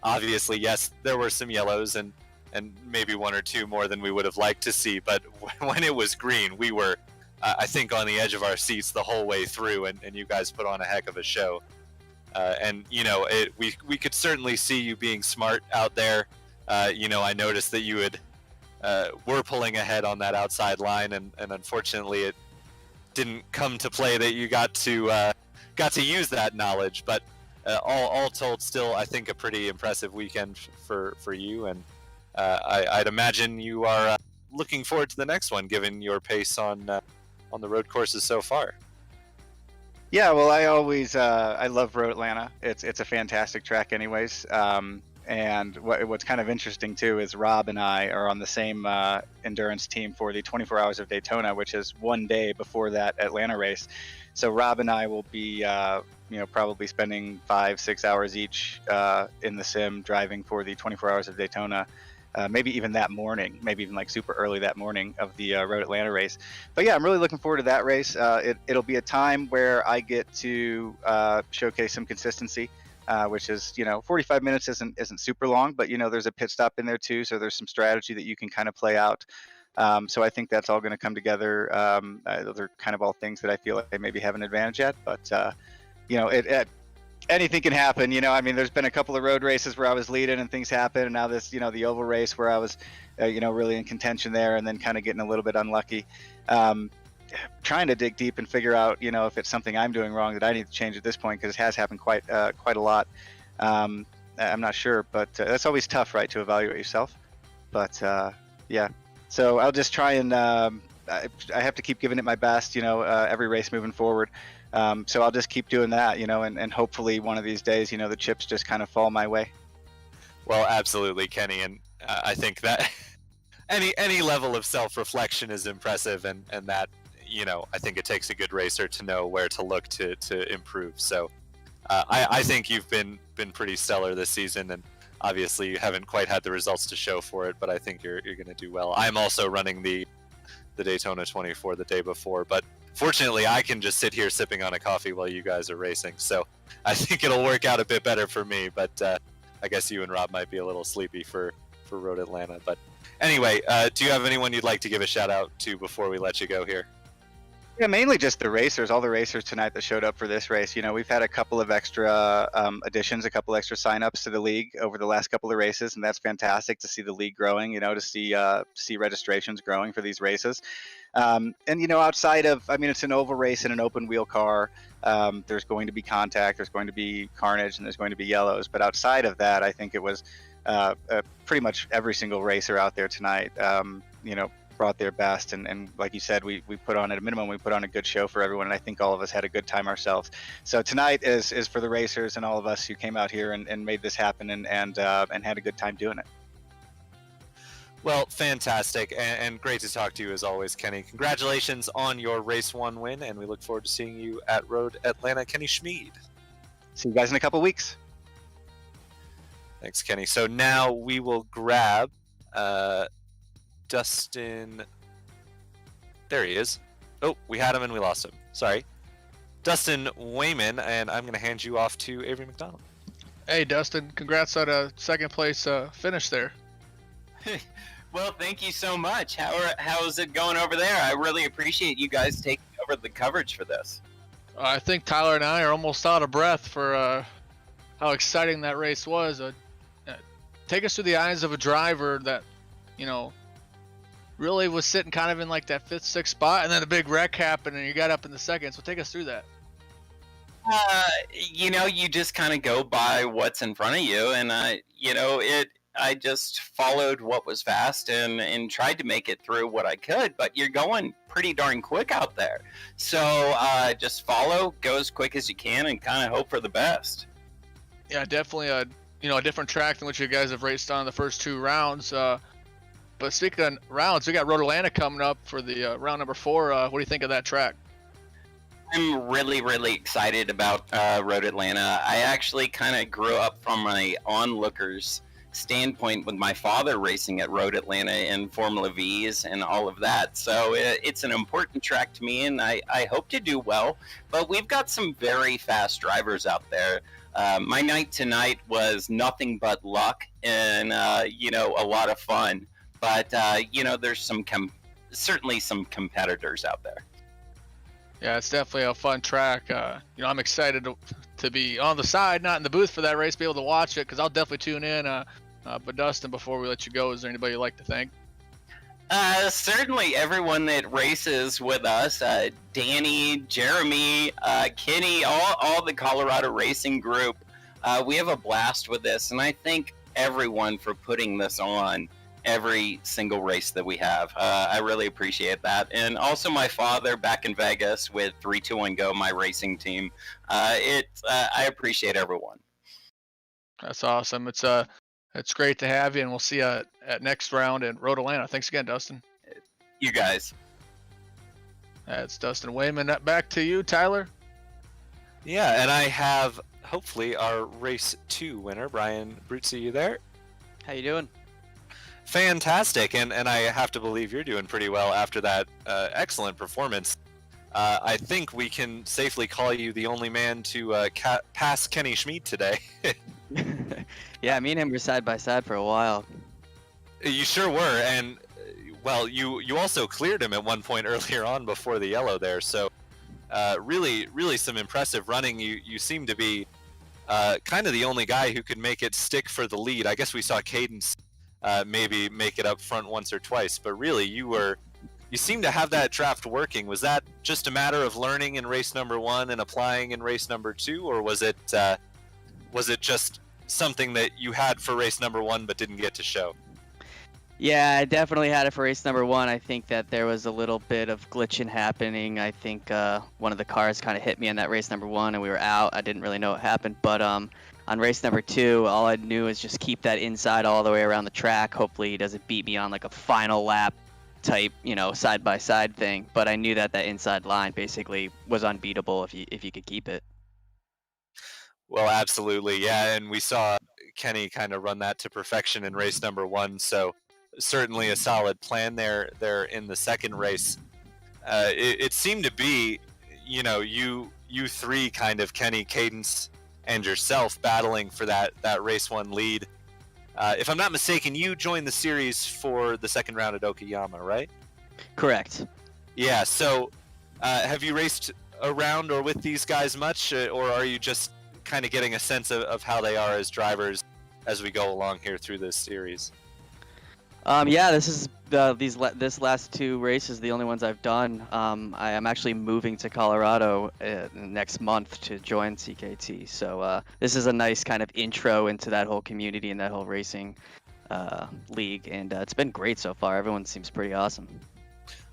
Obviously, yes, there were some yellows and maybe 1 or 2 more than we would have liked to see. But when it was green, we were, I think, on the edge of our seats the whole way through, and you guys put on a heck of a show. And we could certainly see you being smart out there. I noticed that you were pulling ahead on that outside line, and unfortunately, it didn't come to play that you got to use that knowledge. But all told, still, I think a pretty impressive weekend for you, and I'd imagine you are looking forward to the next one, given your pace on the road courses so far. Yeah, well, I love Road Atlanta. It's a fantastic track, anyways. And what's kind of interesting too is Rob and I are on the same endurance team for the 24 Hours of Daytona, which is one day before that Atlanta race. So Rob and I will be, probably spending 5-6 hours each in the sim driving for the 24 Hours of Daytona. Maybe even that morning, maybe even like super early that morning of the Road Atlanta race. But yeah, I'm really looking forward to that race. It'll be a time where I get to showcase some consistency, which is, 45 minutes isn't super long, but there's a pit stop in there too, so there's some strategy that you can kind of play out. So I think that's all going to come together. Those are kind of all things that I feel like I maybe have an advantage at, but anything can happen. I mean, there's been a couple of road races where I was leading and things happen, and now this, the oval race where I was, really in contention there, and then kind of getting a little bit unlucky. Trying to dig deep and figure out, if it's something I'm doing wrong that I need to change at this point, because it has happened quite a lot. I'm not sure, but that's always tough, right, to evaluate yourself. But yeah, so I'll just try and I have to keep giving it my best, every race moving forward. So I'll just keep doing that, and hopefully one of these days, the chips just kind of fall my way. Well, absolutely, Kenny, and I think that any level of self-reflection is impressive, and that, I think it takes a good racer to know where to look to improve. So I think you've been pretty stellar this season, and obviously you haven't quite had the results to show for it, but I think you're going to do well. I'm also running the Daytona 24 the day before, but fortunately I can just sit here sipping on a coffee while you guys are racing, so I think it'll work out a bit better for me. But I guess you and Rob might be a little sleepy for Road Atlanta. But anyway, do you have anyone you'd like to give a shout out to before we let you go here? Yeah, mainly just the racers, all the racers tonight that showed up for this race. We've had a couple of extra additions, a couple extra signups to the league over the last couple of races, and that's fantastic to see the league growing, to see registrations growing for these races. And, outside of, I mean, it's an oval race and an open wheel car. There's going to be contact, there's going to be carnage, and there's going to be yellows. But outside of that, I think it was pretty much every single racer out there tonight, brought their best, and like you said, we put on, at a minimum, we put on a good show for everyone, and I think all of us had a good time ourselves. So tonight is for the racers and all of us who came out here and made this happen, and had a good time doing it. Well, fantastic, and great to talk to you as always, Kenny. Congratulations on your Race 1 win, and we look forward to seeing you at Road Atlanta. Kenny Schmid. See you guys in a couple weeks. Thanks, Kenny. So now we will grab Dustin. There he is. Oh, we had him and we lost him. Sorry. Dustin Wayman, and I'm going to hand you off to Avery Mcdonald. Hey, Dustin, congrats on a second place finish there. Well, thank you so much. How's it going over there? I really appreciate you guys taking over the coverage for this. I think Tyler and I are almost out of breath for how exciting that race was. Take us through the eyes of a driver that, you know, really was sitting kind of in like that 5th, 6th spot, and then a big wreck happened, and you got up in the second. So take us through that. You know, you just kind of go by what's in front of you, and I just followed what was fast and tried to make it through what I could. But you're going pretty darn quick out there, so just go as quick as you can, and kind of hope for the best. Yeah, definitely a different track than what you guys have raced on the first 2 rounds. But speaking of rounds, we got Road Atlanta coming up for the round number 4. What do you think of that track? I'm really, really excited about Road Atlanta. I actually kind of grew up from an onlooker's standpoint with my father racing at Road Atlanta in Formula V's and all of that. So it's an important track to me, and I hope to do well. But we've got some very fast drivers out there. My night tonight was nothing but luck and, a lot of fun. But, there's certainly some competitors out there. Yeah, it's definitely a fun track. I'm excited to be on the side, not in the booth for that race, be able to watch it, because I'll definitely tune in. But Dustin, before we let you go, is there anybody you'd like to thank? Certainly everyone that races with us, Danny, Jeremy, Kenny, all the Colorado racing group. We have a blast with this, and I thank everyone for putting this on every single race that we have. I really appreciate that. And also my father back in Vegas with 321 Go, my racing team. I appreciate everyone. That's awesome. It's great to have you, and we'll see you at next round in Road Atlanta. Thanks again, Dustin. You guys. That's Dustin Wayman. Back to you, Tyler. Yeah, and I have hopefully our race 2 winner, Brian Bruzzi. You there? How you doing? Fantastic, and I have to believe you're doing pretty well after that excellent performance. I think we can safely call you the only man to pass Kenny Schmid today. Yeah, me and him were side by side for a while. You sure were, and well, you also cleared him at one point earlier on before the yellow there. So really some impressive running. You seem to be kind of the only guy who could make it stick for the lead. I guess we saw Cadence maybe make it up front once or twice, but really you seem to have that draft working. Was that just a matter of learning in race number 1 and applying in race number 2, or was it just something that you had for race number 1 but didn't get to show? Yeah, I definitely had it for race number 1. I think that there was a little bit of glitching happening. I think one of the cars kind of hit me in that race number 1, and we were out. I didn't really know what happened, but on race number 2, all I knew is just keep that inside all the way around the track. Hopefully he doesn't beat me on like a final lap type, side by side thing. But I knew that inside line basically was unbeatable if you could keep it. Well, absolutely, yeah, and we saw Kenny kind of run that to perfection in race number 1. So certainly a solid plan there in the second race. It seemed to be, you three kind of, Kenny, Cadence, and yourself battling for that race 1 lead. If I'm not mistaken, you joined the series for the second round at Okayama, right? Correct. Yeah, so have you raced around or with these guys much, or are you just kind of getting a sense of how they are as drivers as we go along here through this series? Yeah, this is this last 2 races, the only ones I've done. I am actually moving to Colorado next month to join CKT. So this is a nice kind of intro into that whole community and that whole racing league, and it's been great so far. Everyone seems pretty awesome.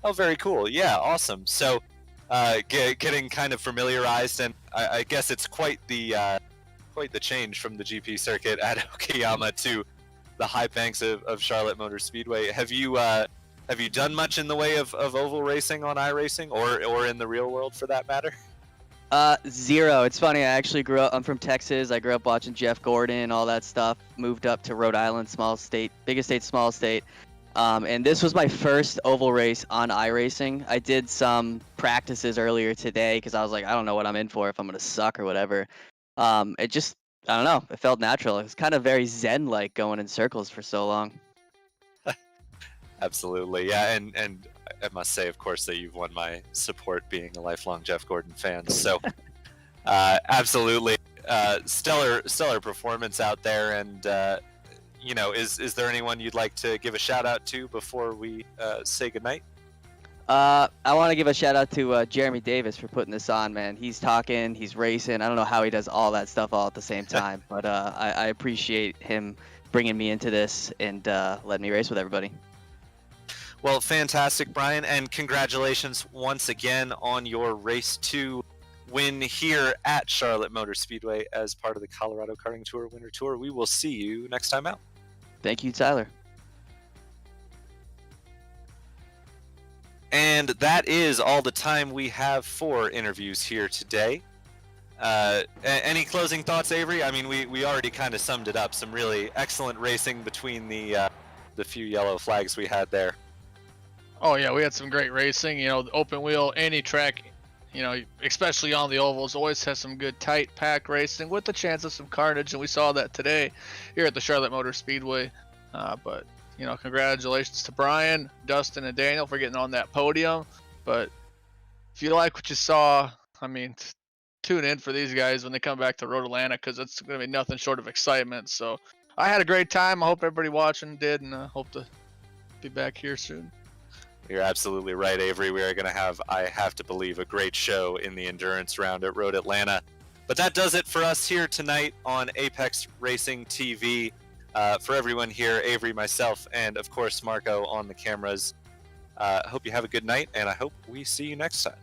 Oh, very cool. Yeah, awesome. So getting kind of familiarized, and I guess it's quite the change from the GP circuit at Okayama to the high banks of Charlotte Motor Speedway. Have you done much in the way of oval racing on iRacing, or in the real world for that matter? Zero. It's funny. I actually grew up. I'm from Texas. I grew up watching Jeff Gordon, all that stuff. Moved up to Rhode Island, small state, biggest state, small state. And this was my first oval race on iRacing. I did some practices earlier today because I was like, I don't know what I'm in for, if I'm gonna suck or whatever. It just, I don't know. It felt natural. It was kind of very zen-like going in circles for so long. Absolutely, yeah, and I must say, of course, that you've won my support, being a lifelong Jeff Gordon fan. So, absolutely, stellar performance out there. And you know, is there anyone you'd like to give a shout out to before we say goodnight? I want to give a shout out to Jeremy Davis for putting this on, man. He's talking, he's racing. I don't know how he does all that stuff all at the same time, but I appreciate him bringing me into this and letting me race with everybody. Well, fantastic, Brian, and congratulations once again on your Race 2 win here at Charlotte Motor Speedway as part of the Colorado Karting Tour Winter Tour. We will see you next time out. Thank you, Tyler. And that is all the time we have for interviews here today. Any closing thoughts, Avery? I mean, we already kind of summed it up. Some really excellent racing between the few yellow flags we had there. Oh yeah, we had some great racing. You know, the open wheel, any track, you know, especially on the ovals, always has some good tight pack racing with the chance of some carnage, and we saw that today here at the Charlotte Motor Speedway. But you know, congratulations to Brian, Dustin, and Daniel for getting on that podium. But if you like what you saw, I mean, tune in for these guys when they come back to Road Atlanta, because it's going to be nothing short of excitement. So I had a great time. I hope everybody watching did, and I hope to be back here soon. You're absolutely right, Avery. We are going to have, I have to believe, a great show in the endurance round at Road Atlanta. But that does it for us here tonight on Apex Racing TV. For everyone here, Avery, myself, and of course Marco on the cameras, I hope you have a good night, and I hope we see you next time.